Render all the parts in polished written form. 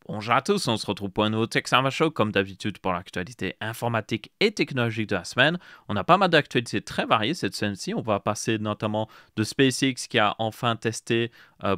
Bonjour à tous, on se retrouve pour un nouveau Tech Server Show comme d'habitude pour l'actualité informatique et technologique de la semaine. On a pas mal d'actualités très variées cette semaine-ci. On va passer notamment de SpaceX qui a enfin testé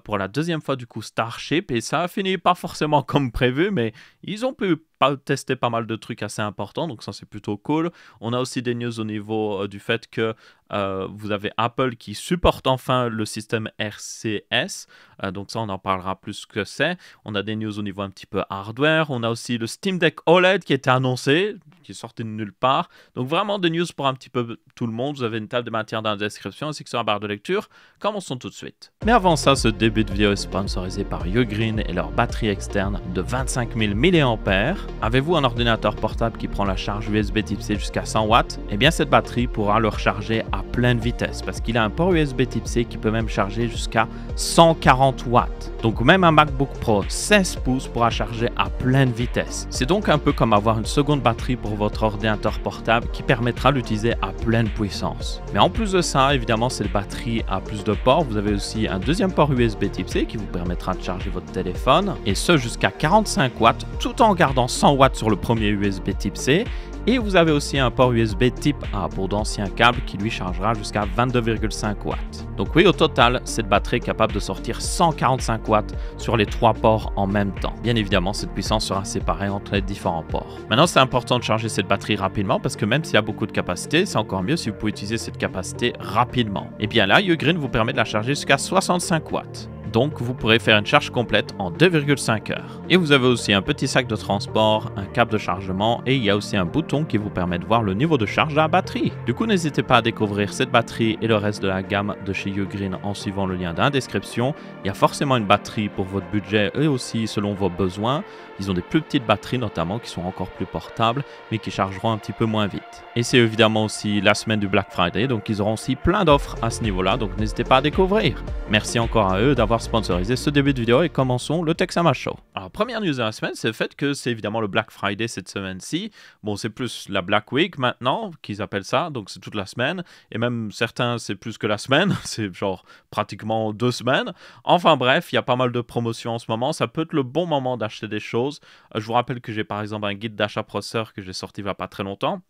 pour la deuxième fois du coup Starship et ça a fini pas forcément comme prévu, mais ils ont pu tester pas mal de trucs assez importants, donc ça c'est plutôt cool. On a aussi des news au niveau du fait que vous avez Apple qui supporte enfin le système RCS, donc ça on en parlera plus ce que c'est. On a des news au niveau un petit peu hardware. On a aussi le Steam Deck OLED qui était annoncé, qui est sorti de nulle part. Donc vraiment des news pour un petit peu tout le monde. Vous avez une table de matière dans la description ainsi que sur la barre de lecture. Commençons tout de suite. Mais avant ça, ce début de vidéo est sponsorisé par Ugreen et leur batterie externe de 25 000 mAh. Avez-vous un ordinateur portable qui prend la charge USB Type-C jusqu'à 100 watts? Eh bien cette batterie pourra le recharger à pleine vitesse parce qu'il a un port USB Type-C qui peut même charger jusqu'à 140 watts. Donc même un MacBook Pro 16 pouces pourra charger à pleine vitesse. C'est donc un peu comme avoir une seconde batterie pour votre ordinateur portable qui permettra d'utiliser à pleine puissance. Mais en plus de ça, évidemment, cette batterie a plus de ports. Vous avez aussi un deuxième port USB Type-C qui vous permettra de charger votre téléphone et ce jusqu'à 45 watts tout en gardant 100 watts sur le premier USB Type-C. Et vous avez aussi un port USB Type A pour d'anciens câbles qui lui chargera jusqu'à 22,5 watts. Donc oui, au total, cette batterie est capable de sortir 145 watts sur les trois ports en même temps. Bien évidemment, cette puissance sera séparée entre les différents ports. Maintenant, c'est important de charger cette batterie rapidement parce que même s'il y a beaucoup de capacité, c'est encore mieux si vous pouvez utiliser cette capacité rapidement. Et bien là, Ugreen vous permet de la charger jusqu'à 65 watts. Donc vous pourrez faire une charge complète en 2,5 heures. Et vous avez aussi un petit sac de transport, un câble de chargement et il y a aussi un bouton qui vous permet de voir le niveau de charge de la batterie. Du coup, n'hésitez pas à découvrir cette batterie et le reste de la gamme de chez Ugreen en suivant le lien dans la description. Il y a forcément une batterie pour votre budget et aussi selon vos besoins. Ils ont des plus petites batteries notamment qui sont encore plus portables mais qui chargeront un petit peu moins vite. Et c'est évidemment aussi la semaine du Black Friday, donc ils auront aussi plein d'offres à ce niveau-là, donc n'hésitez pas à découvrir. Merci encore à eux d'avoir sponsorisé ce début de vidéo et commençons le Tech Server Show. Alors première news de la semaine, c'est le fait que c'est évidemment le Black Friday cette semaine-ci. Bon, c'est plus la Black Week maintenant qu'ils appellent ça, donc c'est toute la semaine. Et même certains, c'est plus que la semaine, c'est genre pratiquement 2 semaines. Enfin bref, il y a pas mal de promotions en ce moment, ça peut être le bon moment d'acheter des choses. Je vous rappelle que j'ai par exemple un guide d'achat processeur que j'ai sorti il n'y a pas très longtemps,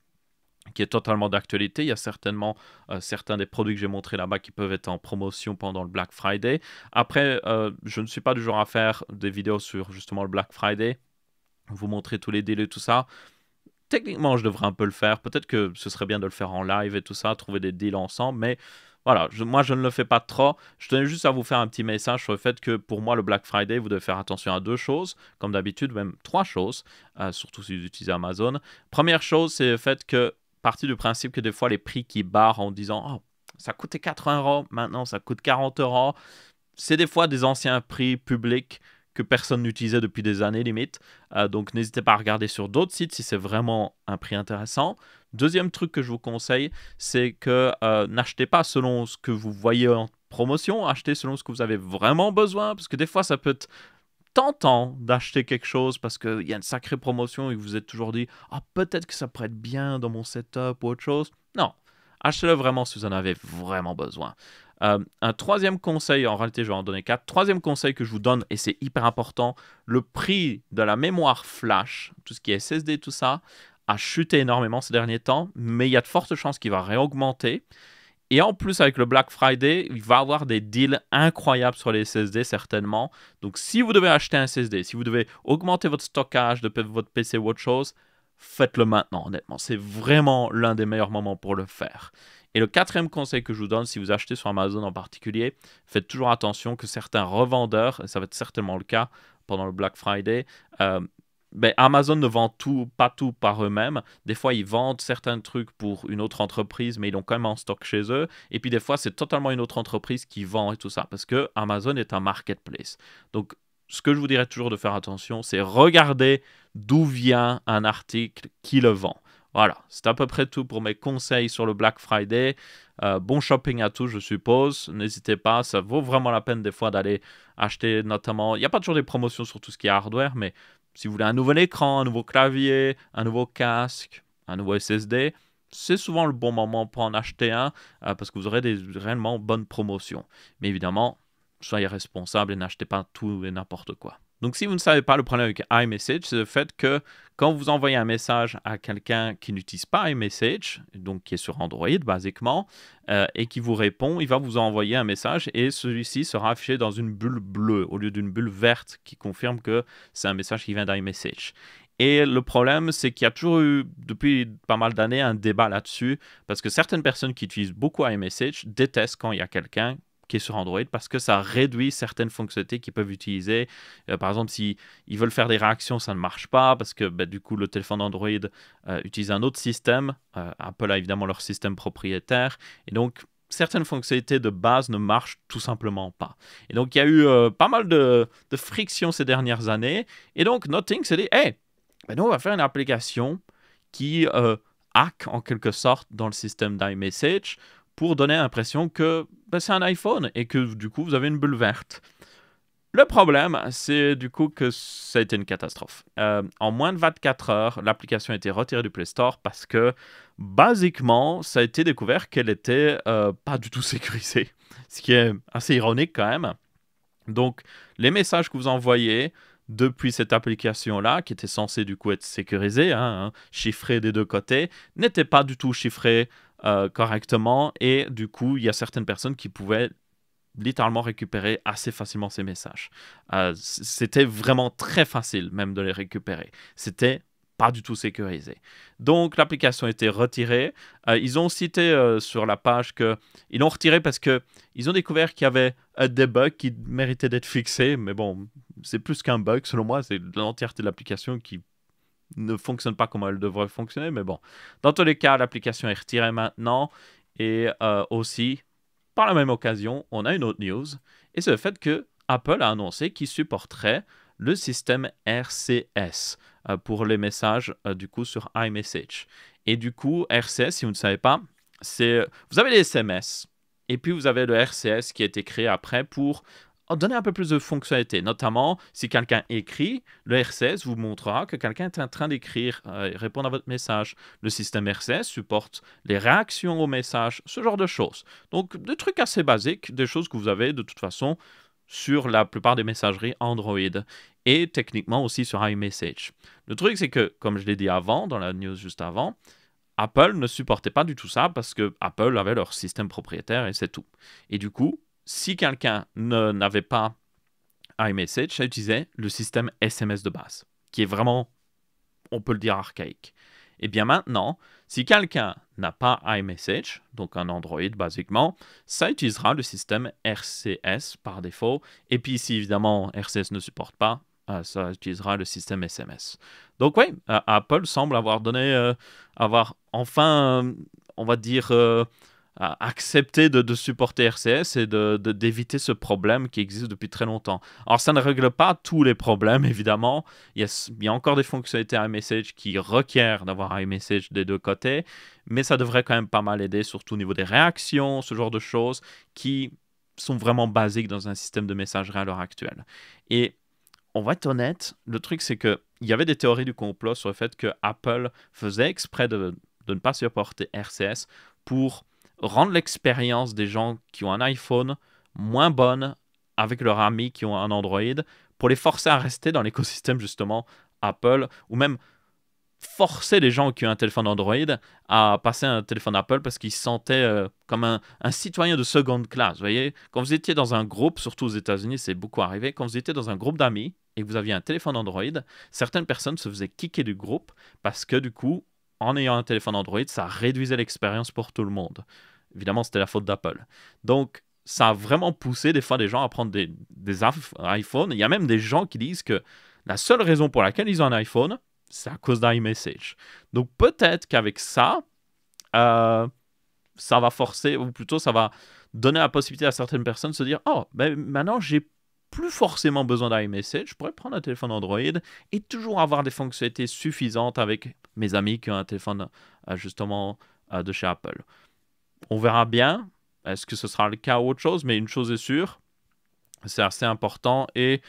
qui est totalement d'actualité. Il y a certainement certains des produits que j'ai montrés là-bas qui peuvent être en promotion pendant le Black Friday. Après, je ne suis pas du genre à faire des vidéos sur justement le Black Friday, vous montrer tous les deals et tout ça. Techniquement, je devrais un peu le faire. Peut-être que ce serait bien de le faire en live et tout ça, trouver des deals ensemble, mais voilà, moi je ne le fais pas trop. Je tenais juste à vous faire un petit message sur le fait que pour moi, le Black Friday, vous devez faire attention à 2 choses, comme d'habitude, même 3 choses, surtout si vous utilisez Amazon. Première chose, c'est le fait que partie du principe que des fois les prix qui barrent en disant oh, ça coûtait 80 euros, maintenant ça coûte 40 euros. C'est des fois des anciens prix publics que personne n'utilisait depuis des années limite. Donc n'hésitez pas à regarder sur d'autres sites si c'est vraiment un prix intéressant. Deuxième truc que je vous conseille, c'est que n'achetez pas selon ce que vous voyez en promotion, achetez selon ce que vous avez vraiment besoin, parce que des fois ça peut être tentant d'acheter quelque chose parce qu'il y a une sacrée promotion et vous vous êtes toujours dit ah, peut-être que ça pourrait être bien dans mon setup ou autre chose. Non, achetez-le vraiment si vous en avez vraiment besoin. Un troisième conseil, en réalité je vais en donner 4. Troisième conseil que je vous donne, et c'est hyper important, le prix de la mémoire flash, tout ce qui est SSD, tout ça, a chuté énormément ces derniers temps, mais il y a de fortes chances qu'il va réaugmenter. Et en plus, avec le Black Friday, il va y avoir des deals incroyables sur les SSD, certainement. Donc, si vous devez acheter un SSD, si vous devez augmenter votre stockage de votre PC ou autre chose, faites-le maintenant, honnêtement. C'est vraiment l'un des meilleurs moments pour le faire. Et le quatrième conseil que je vous donne, si vous achetez sur Amazon en particulier, faites toujours attention que certains revendeurs, et ça va être certainement le cas pendant le Black Friday, Amazon ne vend pas tout par eux-mêmes. Des fois, ils vendent certains trucs pour une autre entreprise, mais ils l'ont quand même en stock chez eux. Et puis, des fois, c'est totalement une autre entreprise qui vend et tout ça, parce que Amazon est un marketplace. Donc, ce que je vous dirais toujours de faire attention, c'est regarder d'où vient un article qui le vend. Voilà, c'est à peu près tout pour mes conseils sur le Black Friday. Bon shopping à tous, je suppose. N'hésitez pas, ça vaut vraiment la peine des fois d'aller acheter notamment... Il n'y a pas toujours des promotions sur tout ce qui est hardware, mais si vous voulez un nouvel écran, un nouveau clavier, un nouveau casque, un nouveau SSD, c'est souvent le bon moment pour en acheter un parce que vous aurez des réellement bonnes promotions. Mais évidemment, soyez responsable et n'achetez pas tout et n'importe quoi. Donc, si vous ne savez pas, le problème avec iMessage, c'est le fait que quand vous envoyez un message à quelqu'un qui n'utilise pas iMessage, donc qui est sur Android basiquement, et qui vous répond, il va vous envoyer un message et celui-ci sera affiché dans une bulle bleue au lieu d'une bulle verte qui confirme que c'est un message qui vient d'iMessage. Et le problème, c'est qu'il y a toujours eu, depuis pas mal d'années, un débat là-dessus, parce que certaines personnes qui utilisent beaucoup iMessage détestent quand il y a quelqu'un qui est sur Android parce que ça réduit certaines fonctionnalités qu'ils peuvent utiliser. Par exemple, si ils veulent faire des réactions, ça ne marche pas parce que du coup, le téléphone Android utilise un autre système. Apple a évidemment leur système propriétaire. Et donc, certaines fonctionnalités de base ne marchent tout simplement pas. Et donc, il y a eu pas mal de friction ces dernières années. Et donc, Nothing s'est dit, hey, nous, on va faire une application qui hack en quelque sorte dans le système d'iMessage pour donner l'impression que c'est un iPhone et que du coup vous avez une bulle verte. Le problème, c'est du coup que ça a été une catastrophe. En moins de 24 heures, l'application a été retirée du Play Store parce que, basiquement, ça a été découvert qu'elle était pas du tout sécurisée. Ce qui est assez ironique quand même. Donc, les messages que vous envoyez depuis cette application-là, qui était censée du coup être sécurisée, chiffrée des deux côtés, n'étaient pas du tout chiffrés correctement. Et du coup, il y a certaines personnes qui pouvaient littéralement récupérer assez facilement ces messages. C'était vraiment très facile même de les récupérer. C'était pas du tout sécurisé. Donc l'application a été retirée. Ils ont cité sur la page qu'ils l'ont retirée parce qu'ils ont découvert qu'il y avait des bugs qui méritaient d'être fixés. Mais bon, c'est plus qu'un bug selon moi. C'est l'entièreté de l'application qui ne fonctionne pas comme elle devrait fonctionner. Mais bon, dans tous les cas, l'application est retirée maintenant. Et aussi, par la même occasion, on a une autre news, et c'est le fait que Apple a annoncé qu'il supporterait le système RCS pour les messages du coup sur iMessage. Et du coup, RCS, si vous ne savez pas, vous avez les SMS, et puis vous avez le RCS qui a été créé après pour donner un peu plus de fonctionnalité. Notamment, si quelqu'un écrit, le RCS vous montrera que quelqu'un est en train d'écrire et répondre à votre message. Le système RCS supporte les réactions aux messages, ce genre de choses. Donc, des trucs assez basiques, des choses que vous avez de toute façon sur la plupart des messageries Android et techniquement aussi sur iMessage. Le truc, c'est que, comme je l'ai dit avant, dans la news juste avant, Apple ne supportait pas du tout ça parce que Apple avait leur système propriétaire et c'est tout. Et du coup, si quelqu'un n'avait pas iMessage, ça utilisait le système SMS de base, qui est vraiment, on peut le dire, archaïque. Et bien maintenant, si quelqu'un n'a pas iMessage, donc un Android basiquement, ça utilisera le système RCS par défaut. Et puis si évidemment RCS ne supporte pas, ça utilisera le système SMS. Donc oui, Apple semble avoir enfin, on va dire, accepter de supporter RCS et d'éviter ce problème qui existe depuis très longtemps. Alors, ça ne règle pas tous les problèmes, évidemment. Il y a encore des fonctionnalités iMessage qui requièrent d'avoir iMessage des deux côtés, mais ça devrait quand même pas mal aider, surtout au niveau des réactions, ce genre de choses qui sont vraiment basiques dans un système de messagerie à l'heure actuelle. Et on va être honnête, le truc, c'est qu'il y avait des théories du complot sur le fait que Apple faisait exprès de ne pas supporter RCS pour rendre l'expérience des gens qui ont un iPhone moins bonne avec leurs amis qui ont un Android, pour les forcer à rester dans l'écosystème justement Apple, ou même forcer les gens qui ont un téléphone Android à passer un téléphone Apple parce qu'ils se sentaient comme un citoyen de seconde classe. Vous voyez, quand vous étiez dans un groupe, surtout aux États-Unis, c'est beaucoup arrivé, quand vous étiez dans un groupe d'amis et que vous aviez un téléphone Android, certaines personnes se faisaient kicker du groupe parce que du coup, en ayant un téléphone Android, ça réduisait l'expérience pour tout le monde. Évidemment, c'était la faute d'Apple. Donc, ça a vraiment poussé des fois des gens à prendre des iPhones. Il y a même des gens qui disent que la seule raison pour laquelle ils ont un iPhone, c'est à cause d'iMessage. Donc, peut-être qu'avec ça, ça va forcer, ou plutôt ça va donner la possibilité à certaines personnes de se dire « Oh, ben, maintenant, j'ai plus forcément besoin d'iMessage, je pourrais prendre un téléphone Android et toujours avoir des fonctionnalités suffisantes avec mes amis qui ont un téléphone justement de chez Apple. » On verra bien, est-ce que ce sera le cas ou autre chose, mais une chose est sûre, c'est assez important et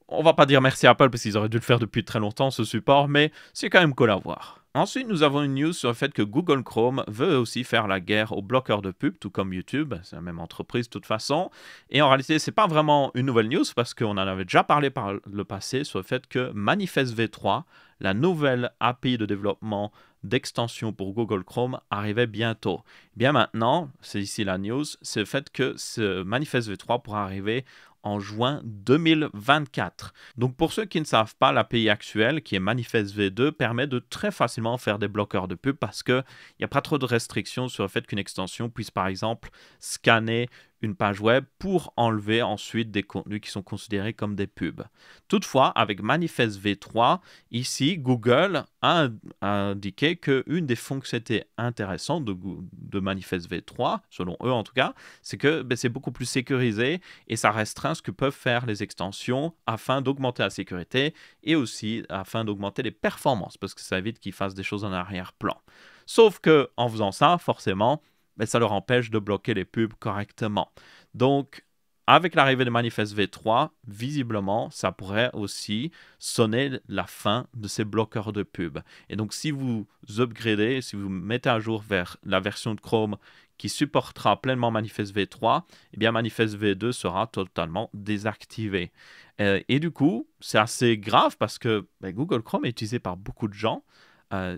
on va pas dire merci à Apple parce qu'ils auraient dû le faire depuis très longtemps ce support, mais c'est quand même cool à voir. Ensuite, nous avons une news sur le fait que Google Chrome veut aussi faire la guerre aux bloqueurs de pub, tout comme YouTube. C'est la même entreprise de toute façon. Et en réalité, ce n'est pas vraiment une nouvelle news parce qu'on en avait déjà parlé par le passé sur le fait que Manifest V3, la nouvelle API de développement d'extension pour Google Chrome, arrivait bientôt. Bien maintenant, c'est ici la news, c'est le fait que ce Manifest V3 pourra arriver en juin 2024. Donc pour ceux qui ne savent pas, l'API actuelle, qui est Manifest V2, permet de très facilement faire des bloqueurs de pub parce qu'il n'y a pas trop de restrictions sur le fait qu'une extension puisse par exemple scanner une page web pour enlever ensuite des contenus qui sont considérés comme des pubs. Toutefois, avec Manifest V3, ici, Google a indiqué qu'une des fonctionnalités intéressantes de Manifest V3, selon eux en tout cas, c'est que c'est beaucoup plus sécurisé et ça restreint ce que peuvent faire les extensions afin d'augmenter la sécurité et aussi afin d'augmenter les performances parce que ça évite qu'ils fassent des choses en arrière-plan. Sauf que en faisant ça, forcément, ça leur empêche de bloquer les pubs correctement. Donc, avec l'arrivée de Manifest V3, visiblement, ça pourrait aussi sonner la fin de ces bloqueurs de pub. Et donc, si vous upgradez, si vous mettez à jour vers la version de Chrome qui supportera pleinement Manifest V3, eh bien Manifest V2 sera totalement désactivé. Et du coup, c'est assez grave parce que Google Chrome est utilisé par beaucoup de gens.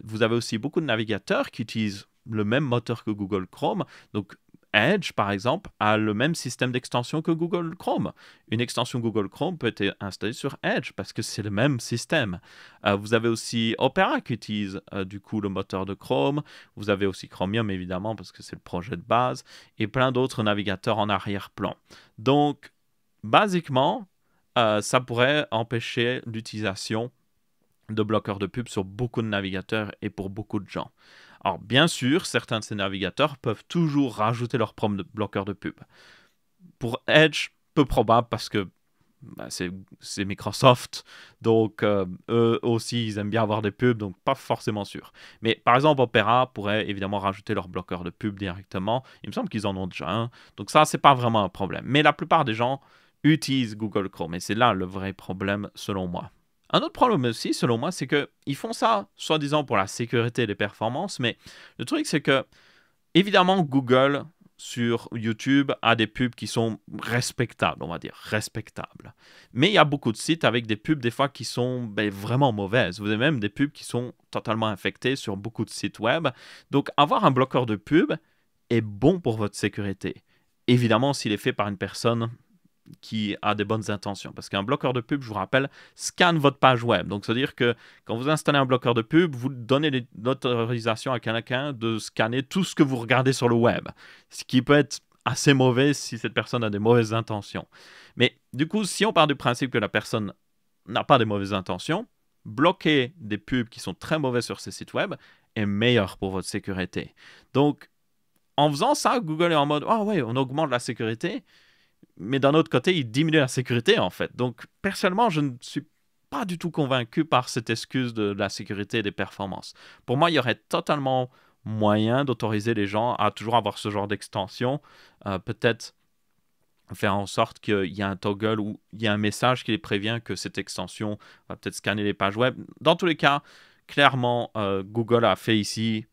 Vous avez aussi beaucoup de navigateurs qui utilisent le même moteur que Google Chrome. Donc, Edge, par exemple, a le même système d'extension que Google Chrome. Une extension Google Chrome peut être installée sur Edge parce que c'est le même système. Vous avez aussi Opera qui utilise du coup le moteur de Chrome. Vous avez aussi Chromium, évidemment, parce que c'est le projet de base. Et plein d'autres navigateurs en arrière-plan. Donc, basiquement, ça pourrait empêcher l'utilisation de bloqueurs de pub sur beaucoup de navigateurs et pour beaucoup de gens. Alors, bien sûr, certains de ces navigateurs peuvent toujours rajouter leur propre bloqueur de pub. Pour Edge, peu probable parce que c'est Microsoft, donc eux aussi, ils aiment bien avoir des pubs, donc pas forcément sûr. Mais par exemple, Opera pourrait évidemment rajouter leur bloqueur de pub directement. Il me semble qu'ils en ont déjà un, donc ça, c'est pas vraiment un problème. Mais la plupart des gens utilisent Google Chrome, et c'est là le vrai problème, selon moi. Un autre problème aussi, selon moi, c'est qu'ils font ça, soi-disant, pour la sécurité et les performances, mais le truc, c'est que, évidemment, Google, sur YouTube, a des pubs qui sont respectables, on va dire, respectables. Mais il y a beaucoup de sites avec des pubs, des fois, qui sont vraiment mauvaises. Vous avez même des pubs qui sont totalement infectées sur beaucoup de sites web. Donc, avoir un bloqueur de pub est bon pour votre sécurité. Évidemment, s'il est fait par une personne qui a des bonnes intentions. Parce qu'un bloqueur de pub, je vous rappelle, scanne votre page web. Donc, c'est-à-dire que quand vous installez un bloqueur de pub, vous donnez l'autorisation à quelqu'un de scanner tout ce que vous regardez sur le web. Ce qui peut être assez mauvais si cette personne a des mauvaises intentions. Mais du coup, si on part du principe que la personne n'a pas de mauvaises intentions, bloquer des pubs qui sont très mauvais sur ces sites web est meilleur pour votre sécurité. Donc, en faisant ça, Google est en mode « Ah ouais, on augmente la sécurité », mais d'un autre côté, il diminue la sécurité, en fait. Donc, personnellement, je ne suis pas du tout convaincu par cette excuse de la sécurité et des performances. Pour moi, il y aurait totalement moyen d'autoriser les gens à toujours avoir ce genre d'extension. Peut-être faire en sorte qu'il y ait un toggle ou il y a un message qui les prévient que cette extension va peut-être scanner les pages web. Dans tous les cas, clairement, Google a fait ici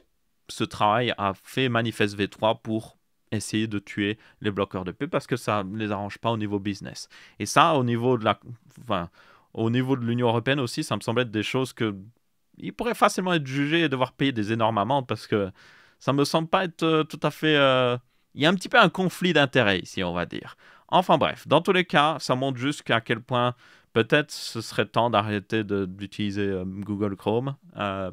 ce travail, a fait Manifest V3 pour essayer de tuer les bloqueurs de pub parce que ça ne les arrange pas au niveau business. Et ça, au niveau de l'Union européenne aussi, ça me semble être des choses que ils pourraient facilement être jugés et devoir payer des énormes amendes parce que ça me semble pas être tout à fait... Il y a un petit peu un conflit d'intérêts ici, on va dire. Enfin bref, dans tous les cas, ça montre juste qu'à quel point peut-être ce serait temps d'arrêter d'utiliser Google Chrome.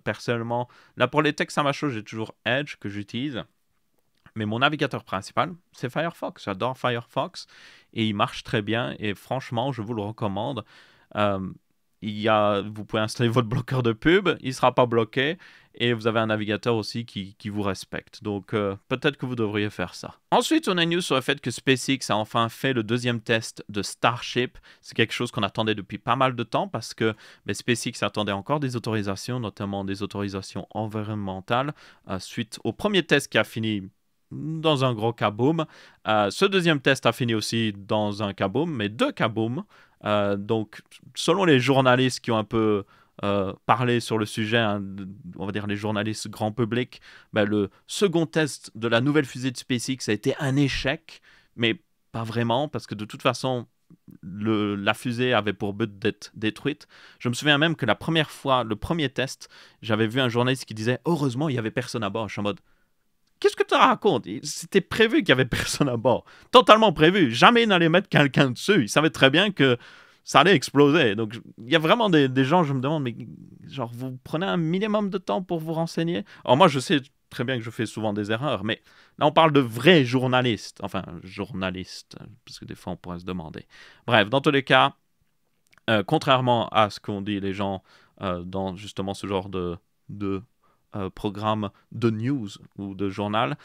Personnellement, là pour les textes à ma chose, j'ai toujours Edge que j'utilise. Mais mon navigateur principal, c'est Firefox. J'adore Firefox et il marche très bien. Et franchement, je vous le recommande. Vous pouvez installer votre bloqueur de pub, il ne sera pas bloqué. Et vous avez un navigateur aussi qui vous respecte. Donc, peut-être que vous devriez faire ça. Ensuite, on a une news sur le fait que SpaceX a enfin fait le deuxième test de Starship. C'est quelque chose qu'on attendait depuis pas mal de temps parce que SpaceX attendait encore des autorisations, notamment des autorisations environnementales, suite au premier test qui a fini dans un gros kaboom. Ce deuxième test a fini aussi dans un kaboom, mais deux kabooms. Donc, selon les journalistes qui ont un peu parler sur le sujet, hein, on va dire les journalistes grand public, le second test de la nouvelle fusée de SpaceX a été un échec, mais pas vraiment, parce que de toute façon, la fusée avait pour but d'être détruite. Je me souviens même que la première fois, le premier test, j'avais vu un journaliste qui disait « Heureusement, il n'y avait personne à bord. » Je suis en mode « Qu'est-ce que tu racontes? C'était prévu qu'il n'y avait personne à bord. Totalement prévu. Jamais il n'allait mettre quelqu'un dessus. Il savait très bien que ça allait exploser. » Donc, il y a vraiment des gens, je me demande, mais genre, vous prenez un minimum de temps pour vous renseigner? Alors moi, je sais très bien que je fais souvent des erreurs, mais là, on parle de vrais journalistes. Enfin, journalistes, parce que des fois, on pourrait se demander. Bref, dans tous les cas, contrairement à ce qu'ont dit les gens dans justement ce genre de programme de news ou de journal,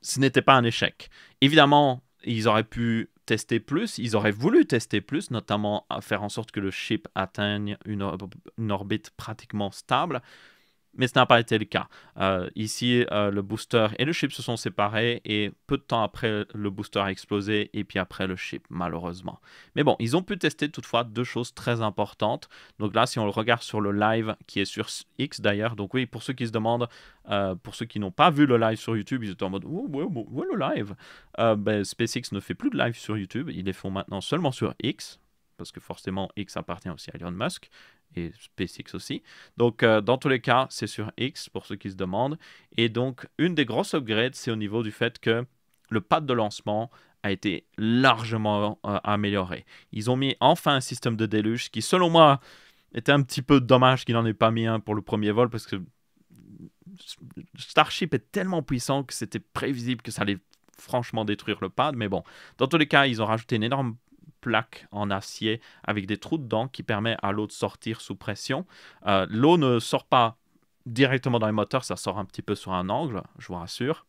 ce n'était pas un échec. Évidemment, ils auraient pu tester plus, ils auraient voulu tester plus, notamment à faire en sorte que le ship atteigne une orbite pratiquement stable, mais ce n'a pas été le cas. Ici, le booster et le ship se sont séparés et peu de temps après, le booster a explosé et puis après le ship, malheureusement. Mais bon, ils ont pu tester toutefois deux choses très importantes. Donc là, si on le regarde sur le live qui est sur X d'ailleurs, donc oui, pour ceux qui se demandent, pour ceux qui n'ont pas vu le live sur YouTube, ils étaient en mode « Oh, ouais, le live !» SpaceX ne fait plus de live sur YouTube, ils les font maintenant seulement sur X, parce que forcément X appartient aussi à Elon Musk et SpaceX aussi. Donc, dans tous les cas, c'est sur X, pour ceux qui se demandent. Et donc, une des grosses upgrades, c'est au niveau du fait que le pad de lancement a été largement amélioré. Ils ont mis enfin un système de déluge qui, selon moi, était un petit peu dommage qu'il n'en ait pas mis un pour le premier vol, parce que Starship est tellement puissant que c'était prévisible que ça allait franchement détruire le pad. Mais bon, dans tous les cas, ils ont rajouté une énorme plaque en acier avec des trous dedans qui permet à l'eau de sortir sous pression. L'eau ne sort pas directement dans les moteurs, ça sort un petit peu sur un angle, je vous rassure.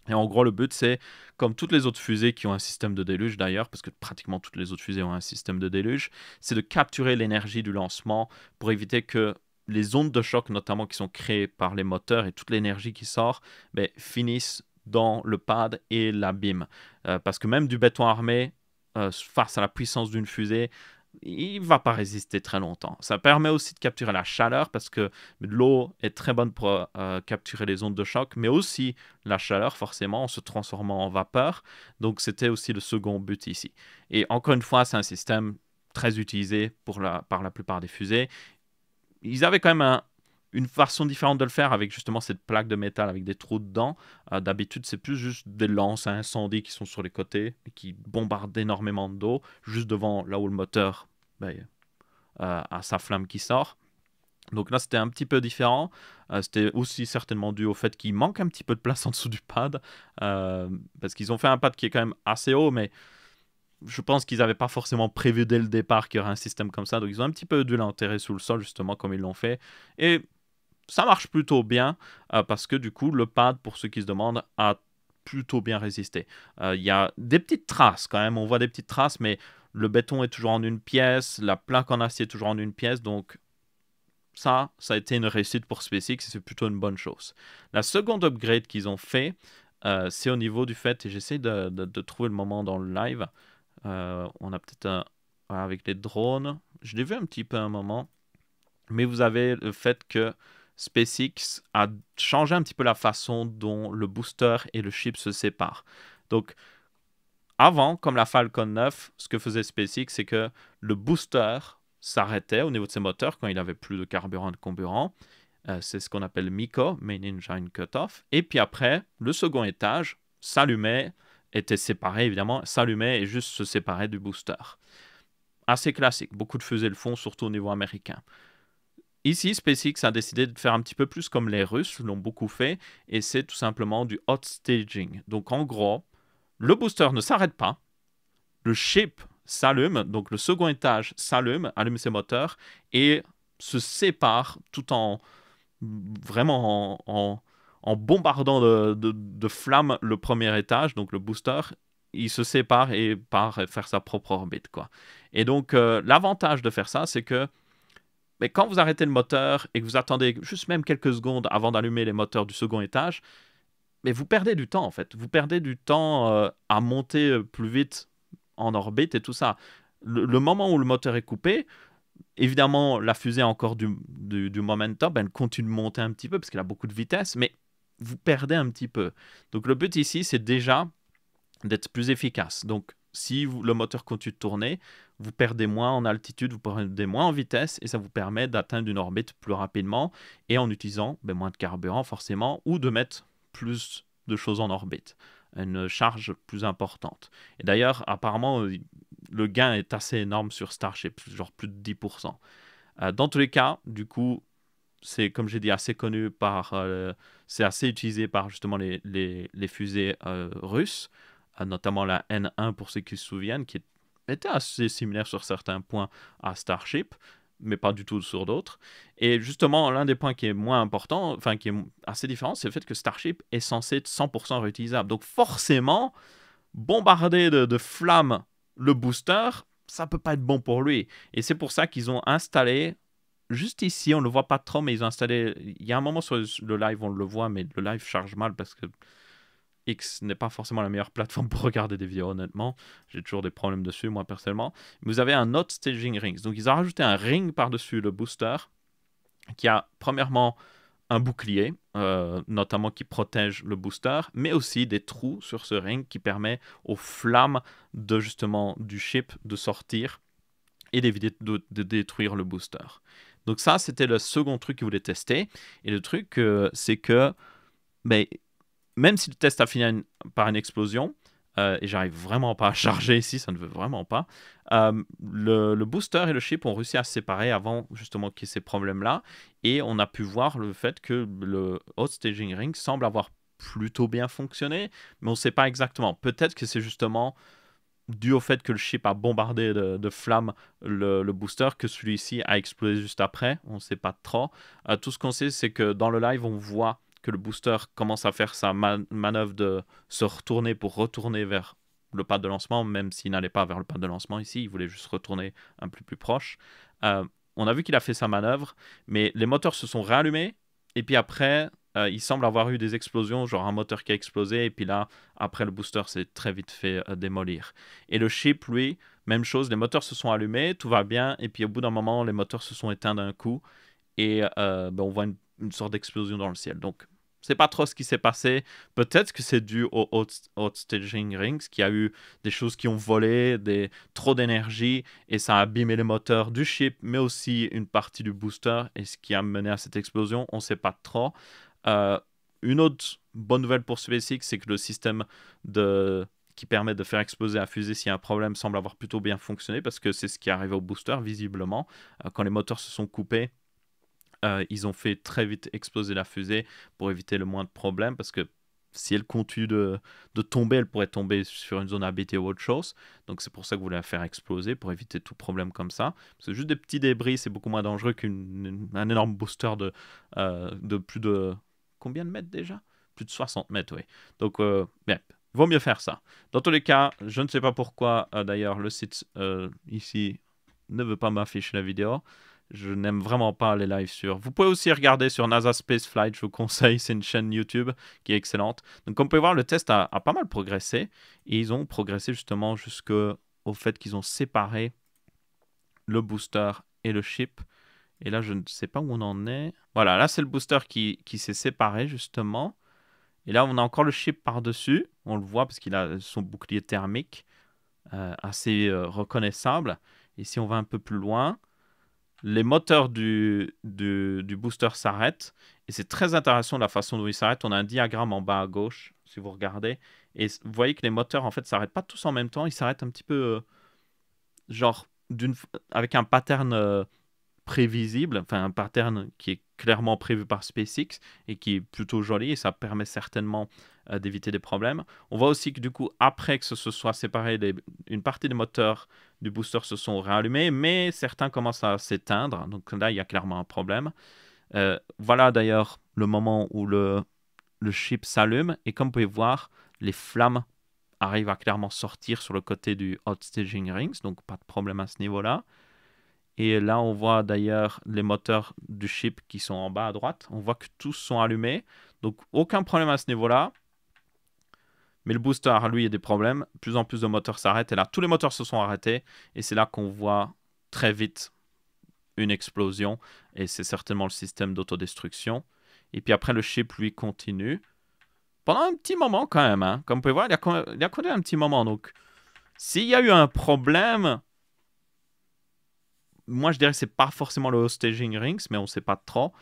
Et en gros, le but, c'est, comme toutes les autres fusées qui ont un système de déluge d'ailleurs, parce que pratiquement toutes les autres fusées ont un système de déluge, c'est de capturer l'énergie du lancement pour éviter que les ondes de choc, notamment qui sont créées par les moteurs et toute l'énergie qui sort, finissent dans le pad et l'abîme. Parce que même du béton armé, face à la puissance d'une fusée, il ne va pas résister très longtemps. Ça permet aussi de capturer la chaleur parce que l'eau est très bonne pour capturer les ondes de choc, mais aussi la chaleur, forcément, en se transformant en vapeur. Donc, c'était aussi le second but ici. Et encore une fois, c'est un système très utilisé par la plupart des fusées. Ils avaient quand même une façon différente de le faire avec justement cette plaque de métal avec des trous dedans. D'habitude, c'est plus juste des lances à incendie qui sont sur les côtés et qui bombardent énormément d'eau juste devant là où le moteur a sa flamme qui sort. Donc là, c'était un petit peu différent. C'était aussi certainement dû au fait qu'il manque un petit peu de place en dessous du pad. Parce qu'ils ont fait un pad qui est quand même assez haut, mais je pense qu'ils n'avaient pas forcément prévu dès le départ qu'il y aurait un système comme ça. Donc ils ont un petit peu dû l'enterrer sous le sol, justement, comme ils l'ont fait. Et ça marche plutôt bien parce que du coup, le pad, pour ceux qui se demandent, a plutôt bien résisté. Il y a des petites traces quand même, on voit des petites traces, mais le béton est toujours en une pièce, la plaque en acier est toujours en une pièce, donc ça a été une réussite pour SpaceX et c'est plutôt une bonne chose. La seconde upgrade qu'ils ont fait, c'est au niveau du fait, et j'essaie de trouver le moment dans le live, on a peut-être avec les drones, je l'ai vu un petit peu à un moment, mais vous avez le fait que SpaceX a changé un petit peu la façon dont le booster et le ship se séparent. Donc, avant, comme la Falcon 9, ce que faisait SpaceX, c'est que le booster s'arrêtait au niveau de ses moteurs quand il avait plus de carburant et de comburant. C'est ce qu'on appelle MECO, Main Engine Cutoff. Et puis après, le second étage s'allumait, était séparé évidemment, s'allumait et juste se séparait du booster. Assez classique, beaucoup de fusées le font, surtout au niveau américain. Ici, SpaceX a décidé de faire un petit peu plus comme les Russes l'ont beaucoup fait, et c'est tout simplement du hot staging. Donc en gros, le booster ne s'arrête pas, le ship s'allume, donc le second étage s'allume, allume ses moteurs, et se sépare tout en vraiment en bombardant de flammes le premier étage, donc le booster. Il se sépare et part faire sa propre orbite, quoi. Et donc, l'avantage de faire ça, c'est que mais quand vous arrêtez le moteur et que vous attendez juste même quelques secondes avant d'allumer les moteurs du second étage, mais vous perdez du temps en fait. Vous perdez du temps à monter plus vite en orbite et tout ça. Le moment où le moteur est coupé, Évidemment, la fusée a encore du momentum, elle continue de monter un petit peu parce qu'elle a beaucoup de vitesse, mais vous perdez un petit peu. Donc le but ici, c'est déjà d'être plus efficace. Donc si le moteur continue de tourner, vous perdez moins en altitude, vous perdez moins en vitesse, et ça vous permet d'atteindre une orbite plus rapidement, et en utilisant moins de carburant forcément, ou de mettre plus de choses en orbite, une charge plus importante. Et d'ailleurs, apparemment, le gain est assez énorme sur Starship, genre plus de 10%. Dans tous les cas, du coup, c'est, comme j'ai dit, assez connu par... c'est assez utilisé par justement les fusées russes, notamment la N1 pour ceux qui se souviennent, qui était assez similaire sur certains points à Starship, mais pas du tout sur d'autres. Et justement, l'un des points qui est moins important, enfin qui est assez différent, c'est le fait que Starship est censé être 100% réutilisable. Donc forcément, bombarder de flammes le booster, ça peut pas être bon pour lui. Et c'est pour ça qu'ils ont installé juste ici, on ne le voit pas trop, mais ils ont installé. Il y a un moment sur le live, on le voit, mais le live charge mal parce que X n'est pas forcément la meilleure plateforme pour regarder des vidéos, honnêtement. J'ai toujours des problèmes dessus, moi, personnellement. Vous avez un autre staging rings. Donc, ils ont rajouté un ring par-dessus le booster qui a, premièrement, un bouclier, notamment qui protège le booster, mais aussi des trous sur ce ring qui permet aux flammes de, justement, du ship de sortir et d'éviter de détruire le booster. Donc ça, c'était le second truc qu'ils voulaient tester. Et le truc, c'est que ben, même si le test a fini par une explosion, et j'arrive vraiment pas à charger ici, ça ne veut vraiment pas, le booster et le chip ont réussi à se séparer avant justement qu'il y ait ces problèmes-là. Et on a pu voir le fait que le hot staging ring semble avoir plutôt bien fonctionné, mais on ne sait pas exactement. Peut-être que c'est justement dû au fait que le chip a bombardé de flammes le booster, que celui-ci a explosé juste après. On ne sait pas trop. Tout ce qu'on sait, c'est que dans le live, on voit que le booster commence à faire sa manœuvre de se retourner pour retourner vers le pad de lancement, même s'il n'allait pas vers le pad de lancement ici, il voulait juste retourner un peu plus proche. On a vu qu'il a fait sa manœuvre, mais les moteurs se sont réallumés, et puis après, il semble avoir eu des explosions, genre un moteur qui a explosé, et puis là, après le booster s'est très vite fait démolir. Et le chip, lui, même chose, les moteurs se sont allumés, tout va bien, et puis au bout d'un moment, les moteurs se sont éteints d'un coup, et on voit une sorte d'explosion dans le ciel. Donc, c'est pas trop ce qui s'est passé. Peut-être que c'est dû au hot staging rings, qui a eu des choses qui ont volé, trop d'énergie, et ça a abîmé les moteurs du ship, mais aussi une partie du booster, et ce qui a mené à cette explosion, on sait pas trop. Une autre bonne nouvelle pour SpaceX, c'est que le système qui permet de faire exploser la fusée s'il y a un problème semble avoir plutôt bien fonctionné, parce que c'est ce qui est arrivé au booster, visiblement. Quand les moteurs se sont coupés, ils ont fait très vite exploser la fusée pour éviter le moins de problèmes, parce que si elle continue de tomber, elle pourrait tomber sur une zone habitée ou autre chose. Donc c'est pour ça que vous voulez la faire exploser, pour éviter tout problème comme ça. C'est juste des petits débris, c'est beaucoup moins dangereux qu'un énorme booster de plus de... Combien de mètres déjà? Plus de 60 mètres, oui. Donc, bien, il vaut mieux faire ça. Dans tous les cas, je ne sais pas pourquoi, d'ailleurs, le site ici ne veut pas m'afficher la vidéo. Je n'aime vraiment pas les lives sur... Vous pouvez aussi regarder sur NASA Space Flight, je vous conseille, c'est une chaîne YouTube qui est excellente. Donc comme vous pouvez voir, le test a pas mal progressé, et ils ont progressé justement jusqu'au fait qu'ils ont séparé le booster et le chip. Et là, je ne sais pas où on en est. Voilà, là c'est le booster qui s'est séparé justement. Et là, on a encore le chip par-dessus. On le voit parce qu'il a son bouclier thermique assez reconnaissable. Et si on va un peu plus loin, les moteurs du booster s'arrêtent. Et c'est très intéressant la façon dont ils s'arrêtent. On a un diagramme en bas à gauche, si vous regardez. Et vous voyez que les moteurs, en fait, ne s'arrêtent pas tous en même temps. Ils s'arrêtent un petit peu, genre, avec un pattern prévisible, enfin un pattern qui est clairement prévu par SpaceX et qui est plutôt joli, et ça permet certainement d'éviter des problèmes. On voit aussi que du coup, après que ce se soit séparé, une partie des moteurs du booster se sont réallumés, mais certains commencent à s'éteindre, donc là il y a clairement un problème. Voilà d'ailleurs le moment où le chip s'allume, et comme vous pouvez voir, les flammes arrivent à clairement sortir sur le côté du hot staging rings, donc pas de problème à ce niveau-là. Et là, on voit d'ailleurs les moteurs du chip qui sont en bas à droite. On voit que tous sont allumés. Donc, aucun problème à ce niveau-là. Mais le booster, lui, il y a des problèmes. De plus en plus de moteurs s'arrêtent. Et là, tous les moteurs se sont arrêtés. Et c'est là qu'on voit très vite une explosion et c'est certainement le système d'autodestruction. Et puis après, le chip, lui, continue. Pendant un petit moment quand même, hein. Comme vous pouvez voir, il a connu un petit moment. Donc, s'il y a eu un problème, moi je dirais que c'est pas forcément le staging rings, mais on ne sait pas trop.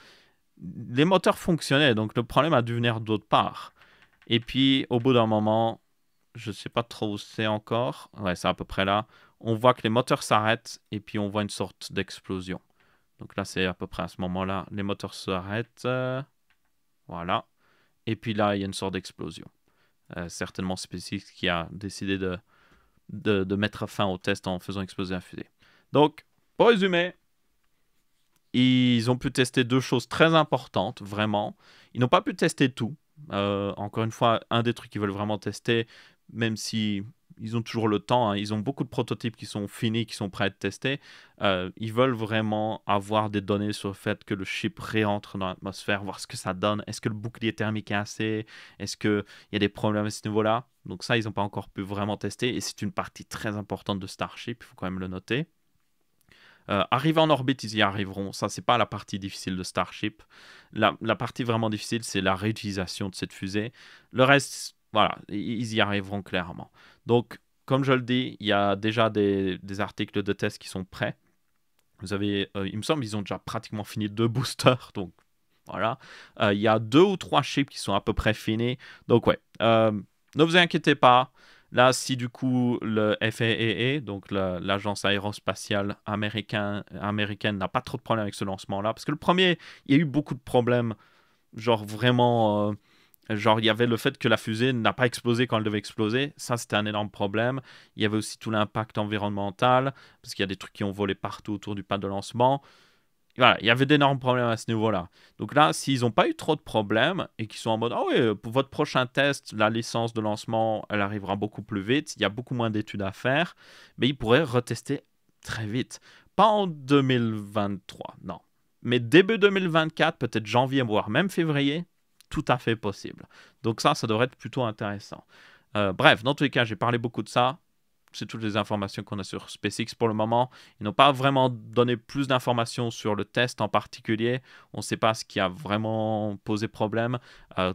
Les moteurs fonctionnaient, donc le problème a dû venir d'autre part. Et puis, au bout d'un moment, je ne sais pas trop où c'est encore. Ouais, c'est à peu près là. On voit que les moteurs s'arrêtent et puis on voit une sorte d'explosion. Donc là, c'est à peu près à ce moment-là. Les moteurs s'arrêtent. Voilà. Et puis là, il y a une sorte d'explosion. Certainement SpaceX qui a décidé de mettre fin au test en faisant exploser la fusée. Donc, pour résumer, ils ont pu tester deux choses très importantes, vraiment. Ils n'ont pas pu tester tout. Encore une fois, un des trucs qu'ils veulent vraiment tester, même si ils ont toujours le temps, hein, ils ont beaucoup de prototypes qui sont finis, qui sont prêts à être testés. Ils veulent vraiment avoir des données sur le fait que le chip réentre dans l'atmosphère, voir ce que ça donne. Est-ce que le bouclier thermique est assez? Est-ce qu'il y a des problèmes à ce niveau-là? Donc ça, ils n'ont pas encore pu vraiment tester. Et c'est une partie très importante de Starship, il faut quand même le noter. Arriver en orbite, ils y arriveront. Ça, c'est pas la partie difficile de Starship. La partie vraiment difficile, c'est la réutilisation de cette fusée. Le reste, voilà, ils y arriveront clairement. Donc, comme je le dis, il y a déjà des articles de test qui sont prêts. Vous avez, il me semble, ils ont déjà pratiquement fini 2 boosters. Donc, voilà. Il y a 2 ou 3 chips qui sont à peu près finis. Donc, ouais. Ne vous inquiétez pas. Là, si du coup le FAA, donc l'agence aérospatiale américaine, n'a pas trop de problèmes avec ce lancement-là, parce que le premier, il y a eu beaucoup de problèmes, genre vraiment, genre il y avait le fait que la fusée n'a pas explosé quand elle devait exploser, ça c'était un énorme problème. Il y avait aussi tout l'impact environnemental, parce qu'il y a des trucs qui ont volé partout autour du pad de lancement. Voilà, il y avait d'énormes problèmes à ce niveau-là. Donc là, s'ils n'ont pas eu trop de problèmes et qu'ils sont en mode « Ah oui, pour votre prochain test, la licence de lancement, elle arrivera beaucoup plus vite, il y a beaucoup moins d'études à faire », mais ils pourraient retester très vite. Pas en 2023, non. Mais début 2024, peut-être janvier, voire même février, tout à fait possible. Donc ça devrait être plutôt intéressant. Bref, dans tous les cas, j'ai parlé beaucoup de ça. C'est toutes les informations qu'on a sur SpaceX pour le moment. Ils n'ont pas vraiment donné plus d'informations sur le test en particulier. On ne sait pas ce qui a vraiment posé problème.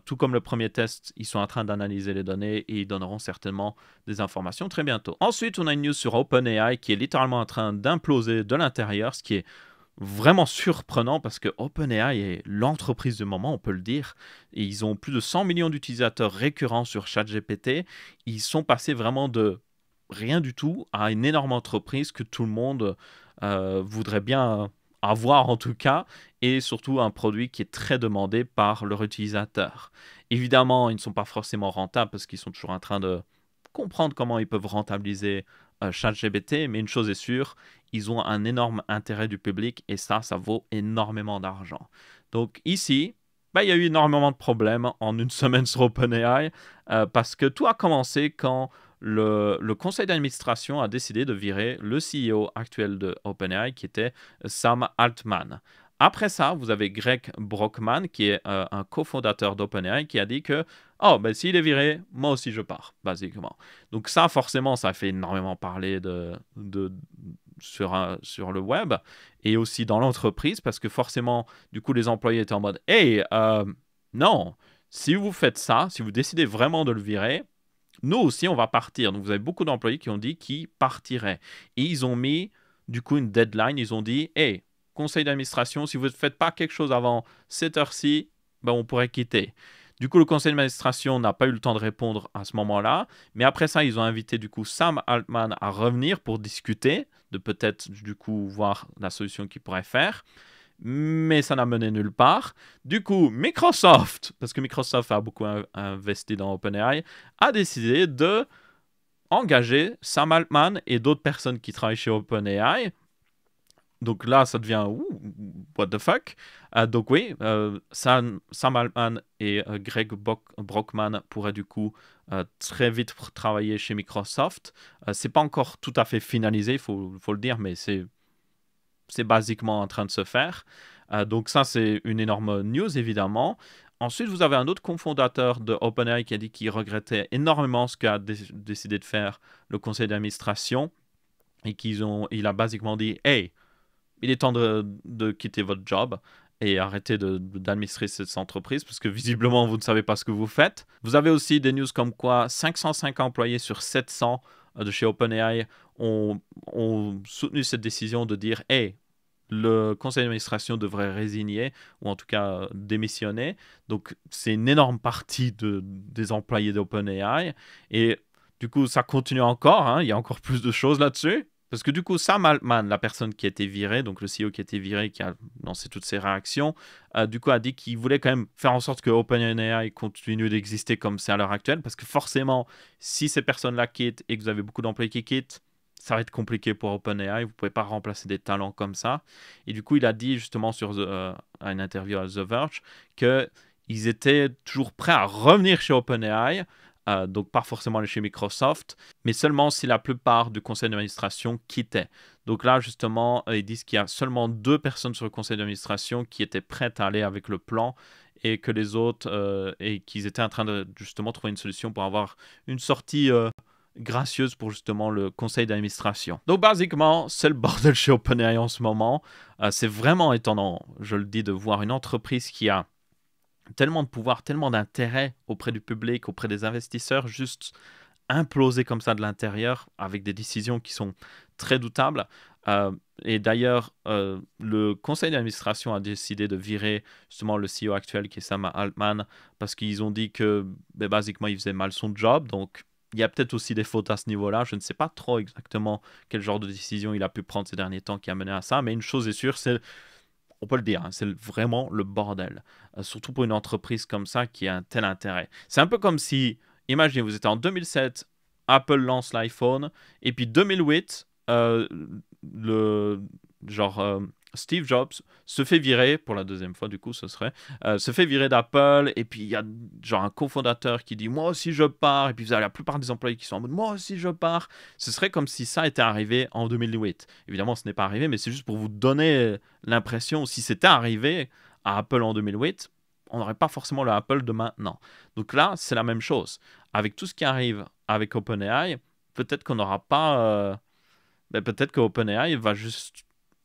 Tout comme le premier test, ils sont en train d'analyser les données et ils donneront certainement des informations très bientôt. Ensuite, on a une news sur OpenAI qui est littéralement en train d'imploser de l'intérieur, ce qui est vraiment surprenant parce que OpenAI est l'entreprise du moment, on peut le dire. Et ils ont plus de 100 millions d'utilisateurs récurrents sur ChatGPT. Ils sont passés vraiment de rien du tout à une énorme entreprise que tout le monde voudrait bien avoir en tout cas, et surtout un produit qui est très demandé par leur utilisateur. Évidemment, ils ne sont pas forcément rentables parce qu'ils sont toujours en train de comprendre comment ils peuvent rentabiliser ChatGPT, mais une chose est sûre, ils ont un énorme intérêt du public et ça vaut énormément d'argent. Donc ici, il y a eu énormément de problèmes en une semaine sur OpenAI parce que tout a commencé quand le conseil d'administration a décidé de virer le CEO actuel de OpenAI qui était Sam Altman. Après ça, vous avez Greg Brockman qui est un cofondateur d'OpenAI qui a dit que s'il est viré, moi aussi je pars, basiquement. Donc ça, forcément, ça a fait énormément parler sur le web et aussi dans l'entreprise parce que forcément, du coup, les employés étaient en mode « Hey, non, si vous faites ça, si vous décidez vraiment de le virer, nous aussi, on va partir. » Donc, vous avez beaucoup d'employés qui ont dit qu'ils partiraient. Et ils ont mis, du coup, une deadline. Ils ont dit, hey, conseil d'administration, si vous ne faites pas quelque chose avant cette heure-ci, on pourrait quitter. Du coup, le conseil d'administration n'a pas eu le temps de répondre à ce moment-là. Mais après ça, ils ont invité, du coup, Sam Altman à revenir pour discuter, de peut-être, du coup, voir la solution qu'ils pourraient faire. Mais ça n'a mené nulle part. Du coup, Microsoft, parce que Microsoft a beaucoup investi dans OpenAI, a décidé de engager Sam Altman et d'autres personnes qui travaillent chez OpenAI. Donc là, ça devient what the fuck. Donc oui, Sam Altman et Greg Brockman pourraient du coup très vite travailler chez Microsoft. C'est pas encore tout à fait finalisé, il faut le dire, mais c'est basiquement en train de se faire. Donc ça, c'est une énorme news, évidemment. Ensuite, vous avez un autre cofondateur de OpenAI qui a dit qu'il regrettait énormément ce qu'a décidé de faire le conseil d'administration et il a basiquement dit « Hey, il est temps de quitter votre job et arrêter d'administrer cette entreprise parce que visiblement vous ne savez pas ce que vous faites. Vous avez aussi des news comme quoi 505 employés sur 700 de chez OpenAI ont soutenu cette décision de dire hey, le conseil d'administration devrait résigner ou en tout cas démissionner. Donc c'est une énorme partie des employés d'OpenAI et du coup ça continue encore, hein, il y a encore plus de choses là-dessus. Parce que du coup, Sam Altman, la personne qui a été virée, donc le CEO qui a été viré, qui a lancé toutes ses réactions, du coup a dit qu'il voulait quand même faire en sorte que OpenAI continue d'exister comme c'est à l'heure actuelle, parce que forcément, si ces personnes-là quittent et que vous avez beaucoup d'employés qui quittent, ça va être compliqué pour OpenAI, vous ne pouvez pas remplacer des talents comme ça. Et du coup, il a dit justement à une interview à The Verge qu'ils étaient toujours prêts à revenir chez OpenAI, donc pas forcément aller chez Microsoft, mais seulement si la plupart du conseil d'administration quittait. Donc là, justement, ils disent qu'il y a seulement 2 personnes sur le conseil d'administration qui étaient prêtes à aller avec le plan et que les autres, et qu'ils étaient en train de justement trouver une solution pour avoir une sortie gracieuse pour justement le conseil d'administration. Donc basiquement, c'est le bordel chez OpenAI en ce moment. C'est vraiment étonnant, je le dis, de voir une entreprise qui a tellement de pouvoir, tellement d'intérêt auprès du public, auprès des investisseurs, juste imploser comme ça de l'intérieur avec des décisions qui sont très doutables. Et d'ailleurs, le conseil d'administration a décidé de virer justement le CEO actuel qui est Sam Altman parce qu'ils ont dit que basiquement il faisait mal son job. Donc il y a peut-être aussi des fautes à ce niveau-là. Je ne sais pas trop exactement quel genre de décision il a pu prendre ces derniers temps qui a mené à ça. Mais une chose est sûre, on peut le dire, hein, c'est vraiment le bordel. Surtout pour une entreprise comme ça qui a un tel intérêt. C'est un peu comme si, imaginez, vous êtes en 2007, Apple lance l'iPhone, et puis 2008, le genre Steve Jobs se fait virer, pour la deuxième fois du coup ce serait, se fait virer d'Apple, et puis il y a genre un cofondateur qui dit moi aussi je pars, et puis vous avez la plupart des employés qui sont en mode moi aussi je pars. Ce serait comme si ça était arrivé en 2008. Évidemment ce n'est pas arrivé, mais c'est juste pour vous donner l'impression, si c'était arrivé à Apple en 2008, on n'aurait pas forcément le Apple de maintenant. Donc là c'est la même chose. Avec tout ce qui arrive avec OpenAI, peut-être qu'on n'aura pas... peut-être que OpenAI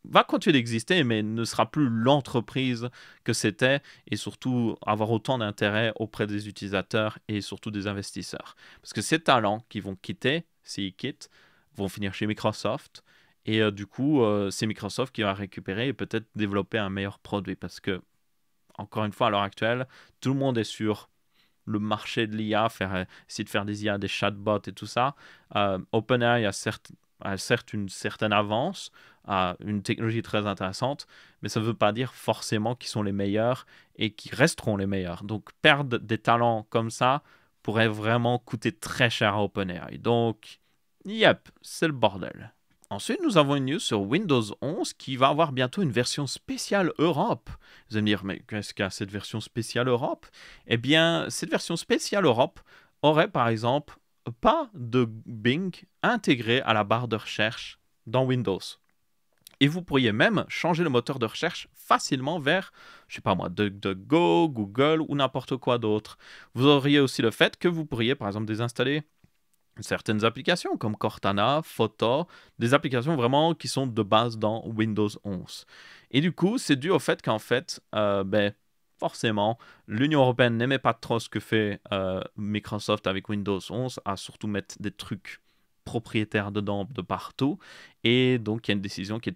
va continuer d'exister, mais ne sera plus l'entreprise que c'était et surtout avoir autant d'intérêt auprès des utilisateurs et surtout des investisseurs. Parce que ces talents qui vont quitter, s'ils quittent, vont finir chez Microsoft et du coup, c'est Microsoft qui va récupérer et peut-être développer un meilleur produit parce que, encore une fois, à l'heure actuelle, tout le monde est sur le marché de l'IA, essayer de faire des IA, des chatbots et tout ça. OpenAI a certes une certaine avance, a une technologie très intéressante, mais ça ne veut pas dire forcément qu'ils sont les meilleurs et qu'ils resteront les meilleurs. Donc perdre des talents comme ça pourrait vraiment coûter très cher à OpenAI. Donc, yep, c'est le bordel. Ensuite, nous avons une news sur Windows 11 qui va avoir bientôt une version spéciale Europe. Vous allez me dire, mais qu'est-ce qu'à cette version spéciale Europe? Eh bien, cette version spéciale Europe aurait par exemple pas de Bing intégré à la barre de recherche dans Windows. Et vous pourriez même changer le moteur de recherche facilement vers, je sais pas moi, DuckDuckGo, Google ou n'importe quoi d'autre. Vous auriez aussi le fait que vous pourriez par exemple désinstaller certaines applications comme Cortana, Photo, des applications vraiment qui sont de base dans Windows 11. Et du coup, c'est dû au fait qu'en fait, forcément, l'Union européenne n'aimait pas trop ce que fait Microsoft avec Windows 11, à surtout mettre des trucs propriétaires dedans de partout. Et donc, il y a une décision qui a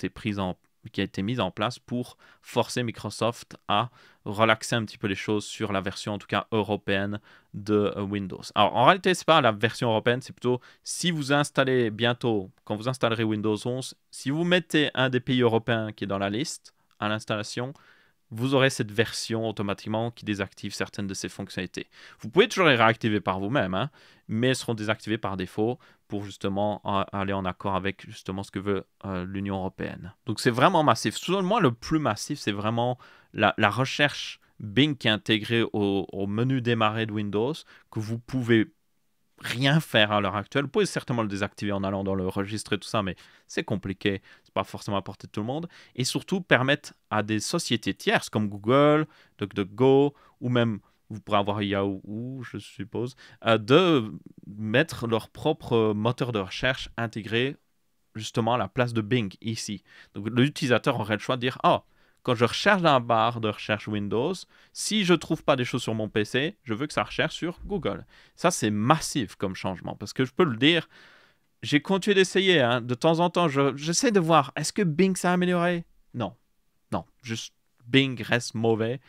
été mise en place pour forcer Microsoft à relaxer un petit peu les choses sur la version, en tout cas européenne, de Windows. Alors, en réalité, ce n'est pas la version européenne, c'est plutôt si vous installez bientôt, quand vous installerez Windows 11, si vous mettez un des pays européens qui est dans la liste à l'installation, vous aurez cette version automatiquement qui désactive certaines de ces fonctionnalités. Vous pouvez toujours les réactiver par vous-même, hein, mais elles seront désactivées par défaut pour justement aller en accord avec justement ce que veut l'Union européenne. Donc c'est vraiment massif. Selon moi, le plus massif, c'est vraiment la recherche Bing qui est intégrée au menu démarrer de Windows, que vous pouvez rien faire à l'heure actuelle. Vous pouvez certainement le désactiver en allant dans le registre et tout ça, mais c'est compliqué. C'est pas forcément à portée de tout le monde. Et surtout, permettre à des sociétés tierces comme Google, DuckDuckGo, ou même, vous pourrez avoir Yahoo, je suppose, de mettre leur propre moteur de recherche intégré justement la place de Bing ici. Donc l'utilisateur aurait le choix de dire « Oh, quand je recherche dans la barre de recherche Windows, si je ne trouve pas des choses sur mon PC, je veux que ça recherche sur Google. » Ça, c'est massif comme changement parce que je peux le dire, j'ai continué d'essayer. Hein. De temps en temps, j'essaie de voir, est-ce que Bing s'est amélioré? Non. Non. Juste Bing reste mauvais.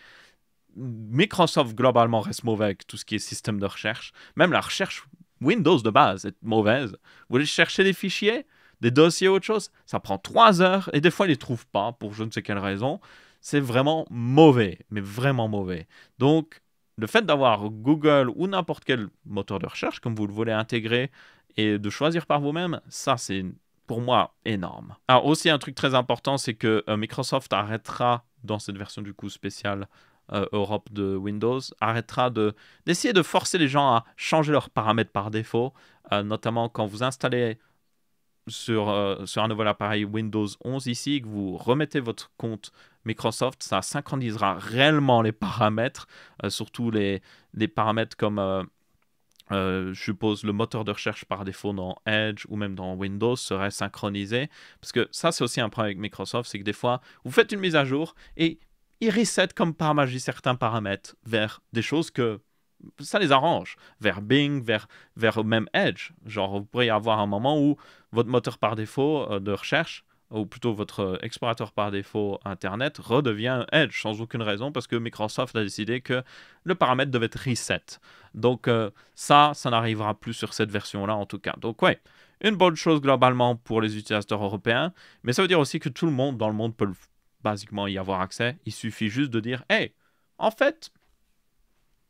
Microsoft, globalement, reste mauvais avec tout ce qui est système de recherche. Même la recherche Windows de base est mauvaise. Vous voulez chercher des fichiers, des dossiers, autre chose, ça prend 3 heures et des fois, ils ne les trouvent pas pour je ne sais quelle raison. C'est vraiment mauvais, mais vraiment mauvais. Donc, le fait d'avoir Google ou n'importe quel moteur de recherche, comme vous le voulez intégrer, et de choisir par vous-même, ça, c'est pour moi énorme. Alors, aussi, un truc très important, c'est que Microsoft arrêtera, dans cette version du coup spéciale Europe de Windows, arrêtera d'essayer de forcer les gens à changer leurs paramètres par défaut, notamment quand vous installez sur un nouvel appareil Windows 11 ici, que vous remettez votre compte Microsoft, ça synchronisera réellement les paramètres, surtout les paramètres comme, je suppose, le moteur de recherche par défaut dans Edge ou même dans Windows serait synchronisé. Parce que ça, c'est aussi un problème avec Microsoft, c'est que des fois, vous faites une mise à jour et ils reset comme par magie certains paramètres vers des choses que ça les arrange, vers Bing, vers même Edge. Genre, vous pourriez avoir un moment où votre moteur par défaut de recherche, ou plutôt votre explorateur par défaut Internet, redevient Edge sans aucune raison parce que Microsoft a décidé que le paramètre devait être reset. Donc ça n'arrivera plus sur cette version-là en tout cas. Donc ouais, une bonne chose globalement pour les utilisateurs européens, mais ça veut dire aussi que tout le monde dans le monde peut basiquement y avoir accès. Il suffit juste de dire « Hey, en fait,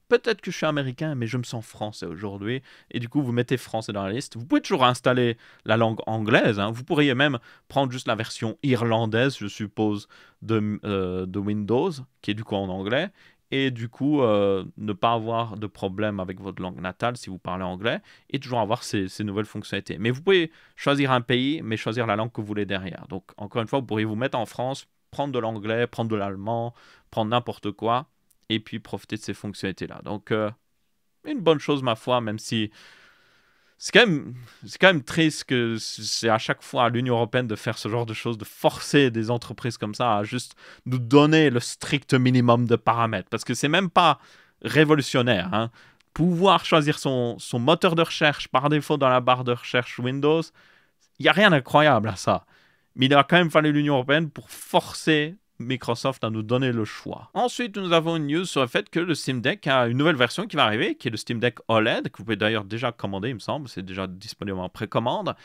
peut-être que je suis américain, mais je me sens français aujourd'hui. » Et du coup, vous mettez français dans la liste. Vous pouvez toujours installer la langue anglaise. Hein. Vous pourriez même prendre juste la version irlandaise, je suppose, de Windows, qui est du coup en anglais. Et du coup, ne pas avoir de problème avec votre langue natale si vous parlez anglais. Et toujours avoir ces nouvelles fonctionnalités. Mais vous pouvez choisir un pays, mais choisir la langue que vous voulez derrière. Donc, encore une fois, vous pourriez vous mettre en France, prendre de l'anglais, prendre de l'allemand, prendre n'importe quoi. Et puis profiter de ces fonctionnalités-là. Donc, une bonne chose, ma foi, même si c'est quand même triste que c'est à chaque fois à l'Union européenne de faire ce genre de choses, de forcer des entreprises comme ça à juste nous donner le strict minimum de paramètres. Parce que c'est même pas révolutionnaire. Hein. Pouvoir choisir son moteur de recherche par défaut dans la barre de recherche Windows, il n'y a rien d'incroyable à ça. Mais il a quand même fallu l'Union européenne pour forcer Microsoft à nous donner le choix. Ensuite, nous avons une news sur le fait que le Steam Deck a une nouvelle version qui va arriver, qui est le Steam Deck OLED, que vous pouvez d'ailleurs déjà commander, il me semble. C'est déjà disponible en précommande.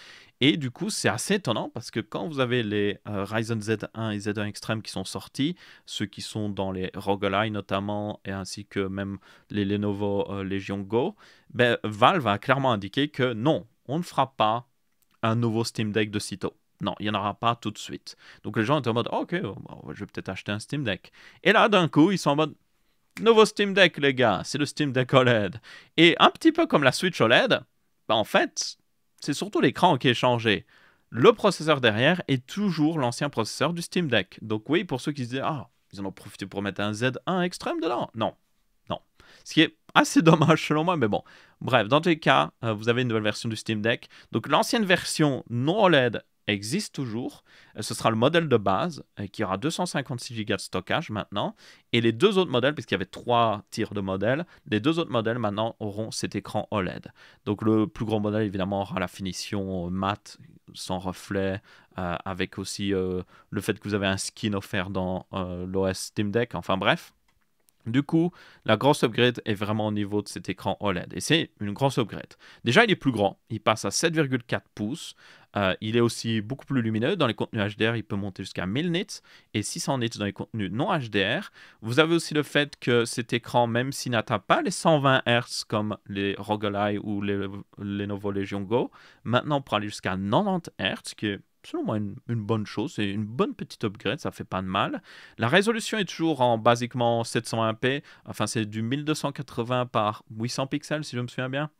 Et du coup, c'est assez étonnant parce que quand vous avez les Ryzen Z1 et Z1 Extreme qui sont sortis, ceux qui sont dans les ROG Ally notamment, et ainsi que même les Lenovo Legion Go, ben, Valve a clairement indiqué que non, on ne fera pas un nouveau Steam Deck de sitôt. Non, il n'y en aura pas tout de suite. Donc les gens étaient en mode, ok, je vais peut-être acheter un Steam Deck. Et là, d'un coup, ils sont en mode, nouveau Steam Deck, les gars, c'est le Steam Deck OLED. Et un petit peu comme la Switch OLED, bah en fait, c'est surtout l'écran qui est changé. Le processeur derrière est toujours l'ancien processeur du Steam Deck. Donc oui, pour ceux qui se disaient, ah, ils en ont profité pour mettre un Z1 Extreme dedans. Non, non. Ce qui est assez dommage selon moi, mais bon. Bref, dans tous les cas, vous avez une nouvelle version du Steam Deck. Donc l'ancienne version non OLED existe toujours. Ce sera le modèle de base qui aura 256 Go de stockage maintenant. Et les deux autres modèles, puisqu'il y avait 3 tirs de modèles, les deux autres modèles maintenant auront cet écran OLED. Donc le plus gros modèle évidemment aura la finition mat, sans reflet, avec aussi le fait que vous avez un skin offert dans l'OS Steam Deck. Enfin bref. Du coup, la grosse upgrade est vraiment au niveau de cet écran OLED. Et c'est une grosse upgrade. Déjà, il est plus grand. Il passe à 7,4 pouces. Il est aussi beaucoup plus lumineux. Dans les contenus HDR, il peut monter jusqu'à 1000 nits et 600 nits dans les contenus non HDR. Vous avez aussi le fait que cet écran, même s'il n'atteint pas les 120 Hz comme les ROG Ally ou les Lenovo Legion Go, maintenant pour aller jusqu'à 90 Hz, qui est selon moi une bonne chose, c'est une bonne petite upgrade, ça fait pas de mal. La résolution est toujours en basiquement 720p, enfin c'est du 1280 par 800 pixels si je me souviens bien.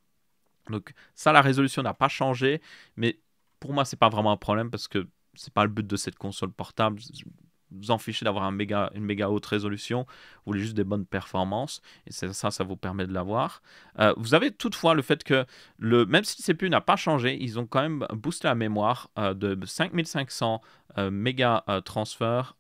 Donc ça, la résolution n'a pas changé, mais pour moi c'est pas vraiment un problème parce que c'est pas le but de cette console portable. vous en fichez d'avoir une méga haute résolution, vous voulez juste des bonnes performances, et ça vous permet de l'avoir. Vous avez toutefois le fait que, même si le CPU n'a pas changé, ils ont quand même boosté la mémoire de 5500 mégas transfert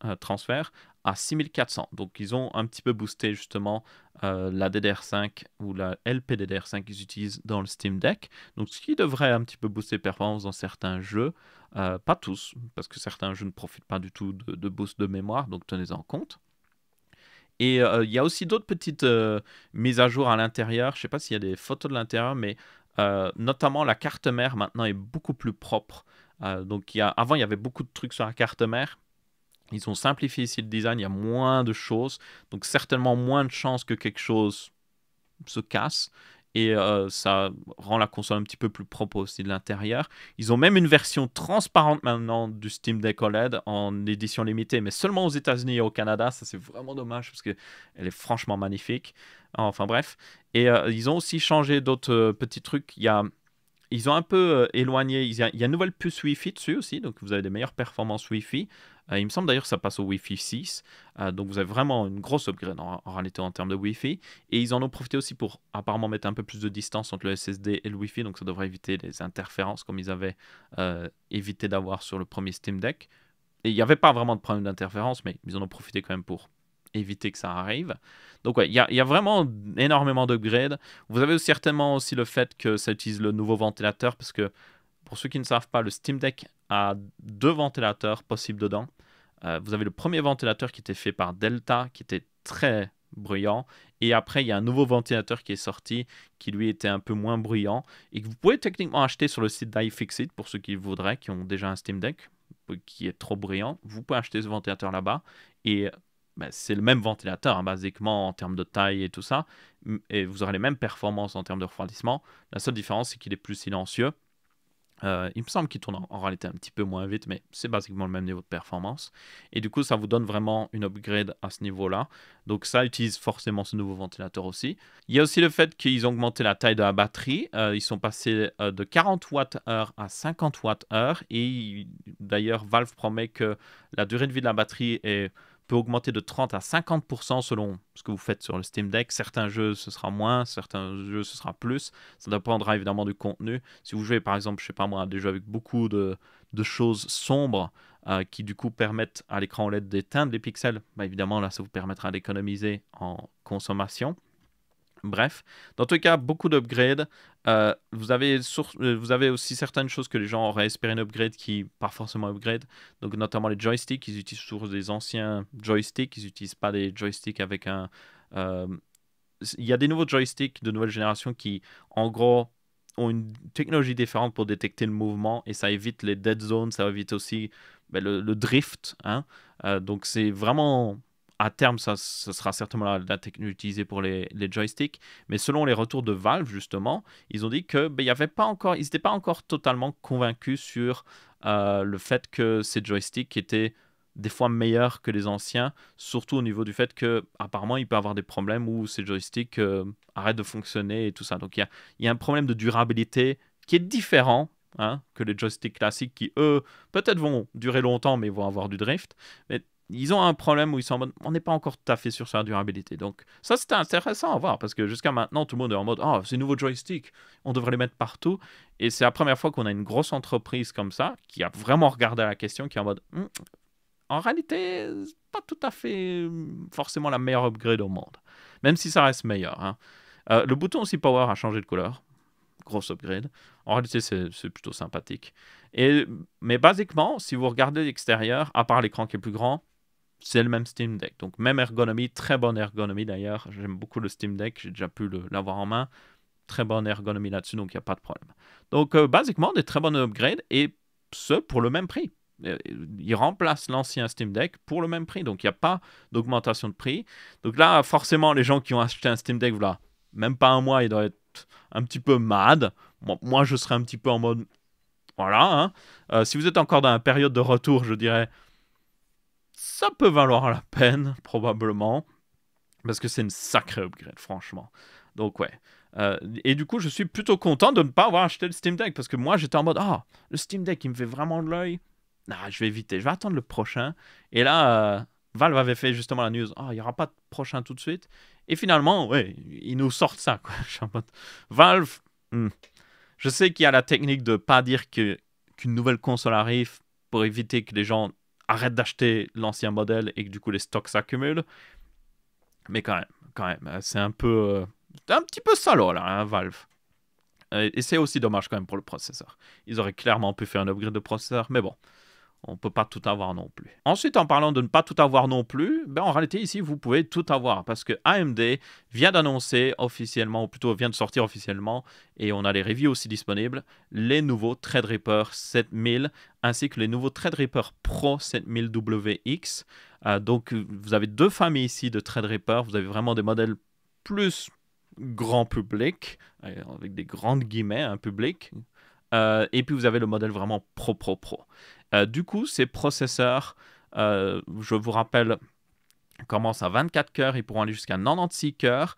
à 6400. Donc ils ont un petit peu boosté justement la DDR5 ou la LPDDR5 qu'ils utilisent dans le Steam Deck. Donc ce qui devrait un petit peu booster les performances dans certains jeux. Pas tous, parce que certains jeux ne profitent pas du tout de boost de mémoire, donc tenez-en compte. Et il y a aussi d'autres petites mises à jour à l'intérieur. Je ne sais pas s'il y a des photos de l'intérieur, mais notamment la carte mère maintenant est beaucoup plus propre. Donc avant, il y avait beaucoup de trucs sur la carte mère. Ils ont simplifié ici le design, il y a moins de choses, donc certainement moins de chances que quelque chose se casse. Et ça rend la console un petit peu plus propre aussi de l'intérieur. Ils ont même une version transparente maintenant du Steam Deck OLED en édition limitée, mais seulement aux États-Unis et au Canada. Ça, c'est vraiment dommage parce qu'elle est franchement magnifique. Enfin bref. Et ils ont aussi changé d'autres petits trucs. Ils ont un peu éloigné. Il y a une nouvelle puce Wi-Fi dessus aussi, donc vous avez des meilleures performances Wi-Fi. Il me semble d'ailleurs que ça passe au Wi-Fi 6. Donc vous avez vraiment une grosse upgrade en réalité en termes de Wi-Fi. Et ils en ont profité aussi pour apparemment mettre un peu plus de distance entre le SSD et le Wi-Fi. Donc ça devrait éviter les interférences comme ils avaient évité d'avoir sur le premier Steam Deck. Et il n'y avait pas vraiment de problème d'interférence, mais ils en ont profité quand même pour éviter que ça arrive. Donc ouais, il y a vraiment énormément d'upgrades. Vous avez certainement aussi le fait que ça utilise le nouveau ventilateur, parce que pour ceux qui ne savent pas, le Steam Deck a 2 ventilateurs possibles dedans. Vous avez le premier ventilateur qui était fait par Delta, qui était très bruyant. Et après, il y a un nouveau ventilateur qui est sorti, qui lui était un peu moins bruyant, et que vous pouvez techniquement acheter sur le site d'iFixit, pour ceux qui le voudraient, qui ont déjà un Steam Deck, qui est trop bruyant. Vous pouvez acheter ce ventilateur là-bas, et c'est le même ventilateur, hein, basiquement, en termes de taille et tout ça, et vous aurez les mêmes performances en termes de refroidissement. La seule différence, c'est qu'il est plus silencieux. Il me semble qu'il tourne en réalité un petit peu moins vite, mais c'est basiquement le même niveau de performance. Et du coup, ça vous donne vraiment une upgrade à ce niveau-là. Donc ça utilise forcément ce nouveau ventilateur aussi. Il y a aussi le fait qu'ils ont augmenté la taille de la batterie. Ils sont passés de 40 Wh à 50 Wh. Et d'ailleurs, Valve promet que la durée de vie de la batterie peut augmenter de 30 à 50% selon ce que vous faites sur le Steam Deck. Certains jeux, ce sera moins, certains jeux, ce sera plus. Ça dépendra évidemment du contenu. Si vous jouez, par exemple, je sais pas moi, à des jeux avec beaucoup de choses sombres qui, du coup, permettent à l'écran OLED d'éteindre les pixels, évidemment, là, ça vous permettra d'économiser en consommation. Bref, dans tous les cas, beaucoup d'upgrades. Vous avez aussi certaines choses que les gens auraient espéré une upgrade qui pas forcément upgrade. Donc notamment les joysticks, ils utilisent toujours des anciens joysticks, ils n'utilisent pas des joysticks avec un... Il y a des nouveaux joysticks de nouvelle génération qui, en gros, ont une technologie différente pour détecter le mouvement et ça évite les dead zones, ça évite aussi le drift. Hein. Donc c'est vraiment... À terme, ce sera certainement la technologie utilisée pour les joysticks. Mais selon les retours de Valve, justement, ils ont dit que ils n'étaient pas encore totalement convaincus sur le fait que ces joysticks étaient des fois meilleurs que les anciens, surtout au niveau du fait que apparemment il peut y avoir des problèmes où ces joysticks arrêtent de fonctionner et tout ça. Donc il y a un problème de durabilité qui est différent. Hein, que les joysticks classiques qui, eux, peut-être vont durer longtemps, mais vont avoir du drift. Mais ils ont un problème où ils sont en mode, on n'est pas encore tout à fait sur sa durabilité. Donc ça, c'était intéressant à voir, parce que jusqu'à maintenant, tout le monde est en mode, oh, c'est nouveau joystick, on devrait les mettre partout. Et c'est la première fois qu'on a une grosse entreprise comme ça, qui a vraiment regardé à la question, qui est en mode, en réalité, c'est pas tout à fait forcément la meilleure upgrade au monde. Même si ça reste meilleur. Hein. Le bouton aussi Power a changé de couleur. Grosse upgrade. En réalité, c'est plutôt sympathique. Mais basiquement, si vous regardez l'extérieur, à part l'écran qui est plus grand, c'est le même Steam Deck. Donc, même ergonomie, très bonne ergonomie d'ailleurs. J'aime beaucoup le Steam Deck, j'ai déjà pu l'avoir en main. Très bonne ergonomie là-dessus, donc il n'y a pas de problème. Donc, basiquement, des très bonnes upgrades et ce, pour le même prix. Il remplace l'ancien Steam Deck pour le même prix. Donc, il n'y a pas d'augmentation de prix. Donc là, forcément, les gens qui ont acheté un Steam Deck, voilà, même pas un mois, ils doivent être un petit peu mad. Moi, je serais un petit peu en mode... Voilà. Hein. Si vous êtes encore dans la période de retour, je dirais... Ça peut valoir la peine, probablement. Parce que c'est une sacrée upgrade, franchement. Donc, ouais. Et du coup, je suis plutôt content de ne pas avoir acheté le Steam Deck. Parce que moi, j'étais en mode... Ah, le Steam Deck, il me fait vraiment de l'œil. nah, je vais éviter, je vais attendre le prochain. Et là, Valve avait fait justement la news, il n'y aura pas de prochain tout de suite. Et finalement, ouais, ils nous sortent ça, quoi. Je suis en mode, Valve, hmm, je sais qu'il y a la technique de pas dire qu'une nouvelle console arrive pour éviter que les gens arrêtent d'acheter l'ancien modèle et que du coup les stocks s'accumulent. Mais quand même, c'est un peu, un petit peu salaud là, hein, Valve. Et c'est aussi dommage quand même pour le processeur. Ils auraient clairement pu faire un upgrade de processeur, mais bon, on peut pas tout avoir non plus. Ensuite, en parlant de ne pas tout avoir non plus, ben en réalité ici vous pouvez tout avoir parce que AMD vient d'annoncer officiellement, ou plutôt vient de sortir officiellement, et on a les reviews aussi disponibles, les nouveaux Threadripper 7000 ainsi que les nouveaux Threadripper Pro 7000WX. Donc vous avez deux familles ici de Threadripper, vous avez vraiment des modèles plus grand public, avec des grandes guillemets, un public, et puis vous avez le modèle vraiment pro. Du coup, ces processeurs, je vous rappelle, commencent à 24 cœurs, ils pourront aller jusqu'à 96 cœurs.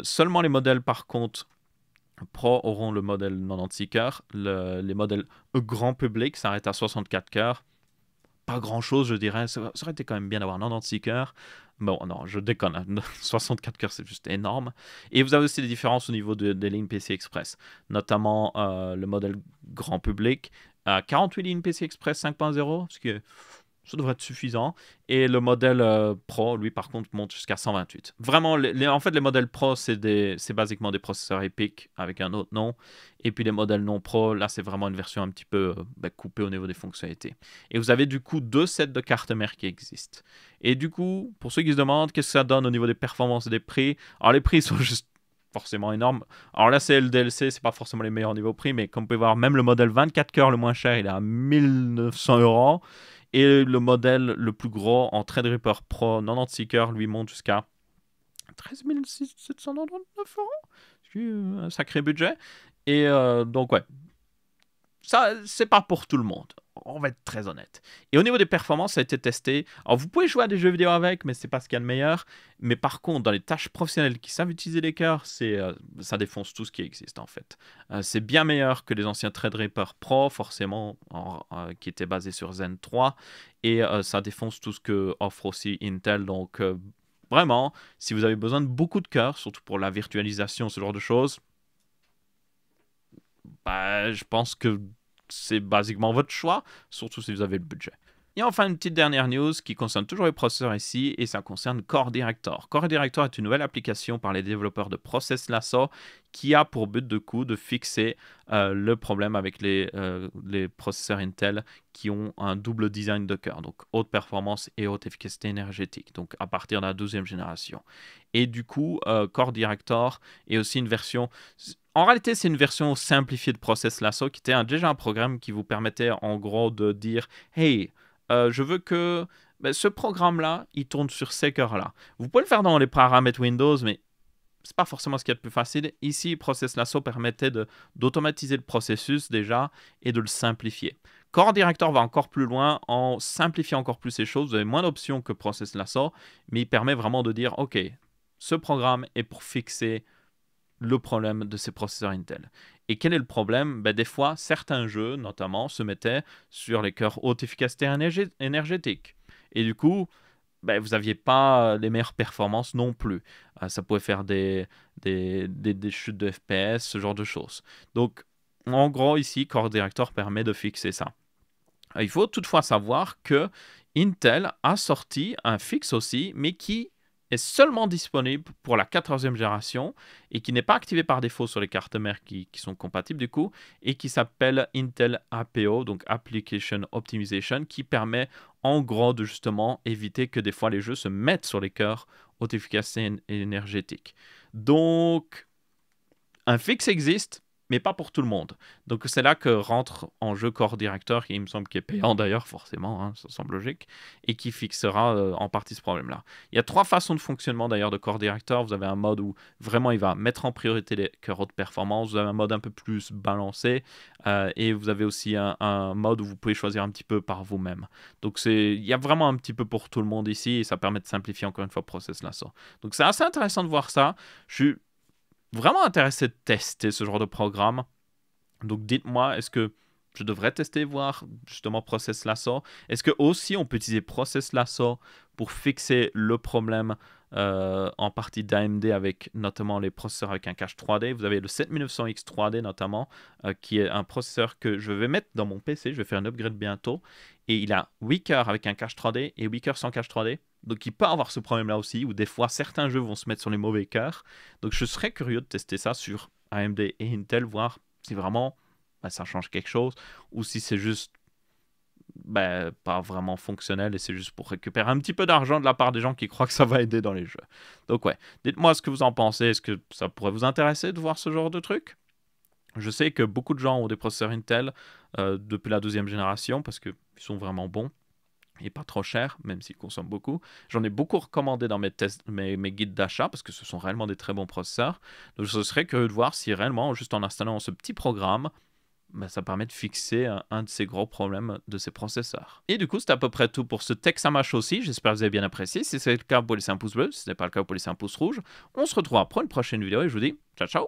Seulement les modèles, par contre, Pro auront le modèle 96 cœurs. Les modèles grand public s'arrêtent à 64 cœurs. Pas grand chose, je dirais. Ça aurait été quand même bien d'avoir 96 cœurs. Bon, non, je déconne. 64 cœurs, c'est juste énorme. Et vous avez aussi des différences au niveau des lignes PCI Express, notamment le modèle grand public. 48 lignes PCI Express 5.0, ce qui est ça devrait être suffisant. Et le modèle Pro, lui, par contre, monte jusqu'à 128. Vraiment, en fait, les modèles Pro, c'est basiquement des processeurs EPYC avec un autre nom. Et puis les modèles non Pro, là, c'est vraiment une version un petit peu coupée au niveau des fonctionnalités. Et vous avez du coup deux sets de cartes mères qui existent. Et du coup, pour ceux qui se demandent qu'est-ce que ça donne au niveau des performances et des prix, alors les prix sont juste forcément énormes. Alors là, c'est le DLC, c'est pas forcément les meilleurs niveau prix, mais comme vous pouvez voir, même le modèle 24 cœurs le moins cher, il est à 1900 euros. Et le modèle le plus gros en Threadripper Pro 96 cœurs lui monte jusqu'à 13 799 euros. C'est un sacré budget. Et donc, ouais, ça, c'est pas pour tout le monde. On va être très honnête. Et au niveau des performances, ça a été testé. Alors, vous pouvez jouer à des jeux vidéo avec, mais c'est pas ce qu'il y a de meilleur. Mais par contre, dans les tâches professionnelles qui savent utiliser les cœurs, ça défonce tout ce qui existe en fait. C'est bien meilleur que les anciens Threadripper Pro, forcément, qui étaient basés sur Zen 3. Et ça défonce tout ce que offre aussi Intel. Donc, vraiment, si vous avez besoin de beaucoup de cœurs, surtout pour la virtualisation, ce genre de choses, bah, je pense que c'est basiquement votre choix, surtout si vous avez le budget. Et enfin, une petite dernière news qui concerne toujours les processeurs ici, et ça concerne Core Director. Core Director est une nouvelle application par les développeurs de Process Lasso qui a pour but de fixer le problème avec les processeurs Intel qui ont un double design de cœur, donc haute performance et haute efficacité énergétique, donc à partir de la 12e génération. Et du coup, Core Director est aussi une version... En réalité, c'est une version simplifiée de Process Lasso qui était déjà un programme qui vous permettait en gros de dire « Hey, je veux que ce programme-là, il tourne sur ces cœurs-là. » Vous pouvez le faire dans les paramètres Windows, mais c'est pas forcément ce qu'il y a de plus facile. Ici, Process Lasso permettait d'automatiser le processus déjà et de le simplifier. Core Director va encore plus loin en simplifiant encore plus ces choses. Vous avez moins d'options que Process Lasso, mais il permet vraiment de dire « Ok, ce programme est pour fixer le problème de ces processeurs Intel. » Et quel est le problème? Des fois, certains jeux, notamment, se mettaient sur les cœurs haute efficacité énergétique. Et du coup, vous n'aviez pas les meilleures performances non plus. Ça pouvait faire des chutes de FPS, ce genre de choses. Donc, en gros, ici, Core Director permet de fixer ça. Il faut toutefois savoir que Intel a sorti un fixe aussi, mais qui est seulement disponible pour la 14e génération et qui n'est pas activé par défaut sur les cartes mères qui sont compatibles du coup, et qui s'appelle Intel APO, donc Application Optimization, qui permet en gros de justement éviter que des fois les jeux se mettent sur les cœurs haute efficacité énergétique. Donc, un fixe existe, mais pas pour tout le monde. Donc c'est là que rentre en jeu Core Director, qui il me semble qui est payant d'ailleurs, forcément, hein, ça semble logique, et qui fixera en partie ce problème-là. Il y a trois façons de fonctionnement d'ailleurs de Core Director. Vous avez un mode où vraiment il va mettre en priorité les cœurs haute performance, vous avez un mode un peu plus balancé, et vous avez aussi un mode où vous pouvez choisir un petit peu par vous-même. Donc il y a vraiment un petit peu pour tout le monde ici, et ça permet de simplifier encore une fois Process Lasso. Donc c'est assez intéressant de voir ça. Je suis vraiment intéressé de tester ce genre de programme. Donc dites-moi, est-ce que je devrais tester, voir justement Process Lasso. Est-ce que aussi on peut utiliser Process Lasso pour fixer le problème en partie d'AMD avec notamment les processeurs avec un cache 3D. Vous avez le 7900X 3D notamment, qui est un processeur que je vais mettre dans mon PC. Je vais faire un upgrade bientôt. Et il a 8 cœurs avec un cache 3D et 8 cœurs sans cache 3D. Donc il peut avoir ce problème-là aussi, où des fois certains jeux vont se mettre sur les mauvais cœurs. Donc je serais curieux de tester ça sur AMD et Intel, voir si vraiment ça change quelque chose, ou si c'est juste pas vraiment fonctionnel et c'est juste pour récupérer un petit peu d'argent de la part des gens qui croient que ça va aider dans les jeux. Donc ouais, dites-moi ce que vous en pensez. Est-ce que ça pourrait vous intéresser de voir ce genre de truc? Je sais que beaucoup de gens ont des processeurs Intel depuis la 12e génération parce qu'ils sont vraiment bons et pas trop chers, même s'ils consomment beaucoup. J'en ai beaucoup recommandé dans mes tests, mes guides d'achat parce que ce sont réellement des très bons processeurs. Donc je serais curieux de voir si réellement, juste en installant ce petit programme, ça permet de fixer un de ces gros problèmes de ces processeurs. Et du coup, c'est à peu près tout pour ce Texamash aussi. J'espère que vous avez bien apprécié. Si c'est le cas, vous pouvez laisser un pouce bleu. Si ce n'est pas le cas, vous pouvez laisser un pouce rouge. On se retrouvera pour une prochaine vidéo et je vous dis ciao ciao.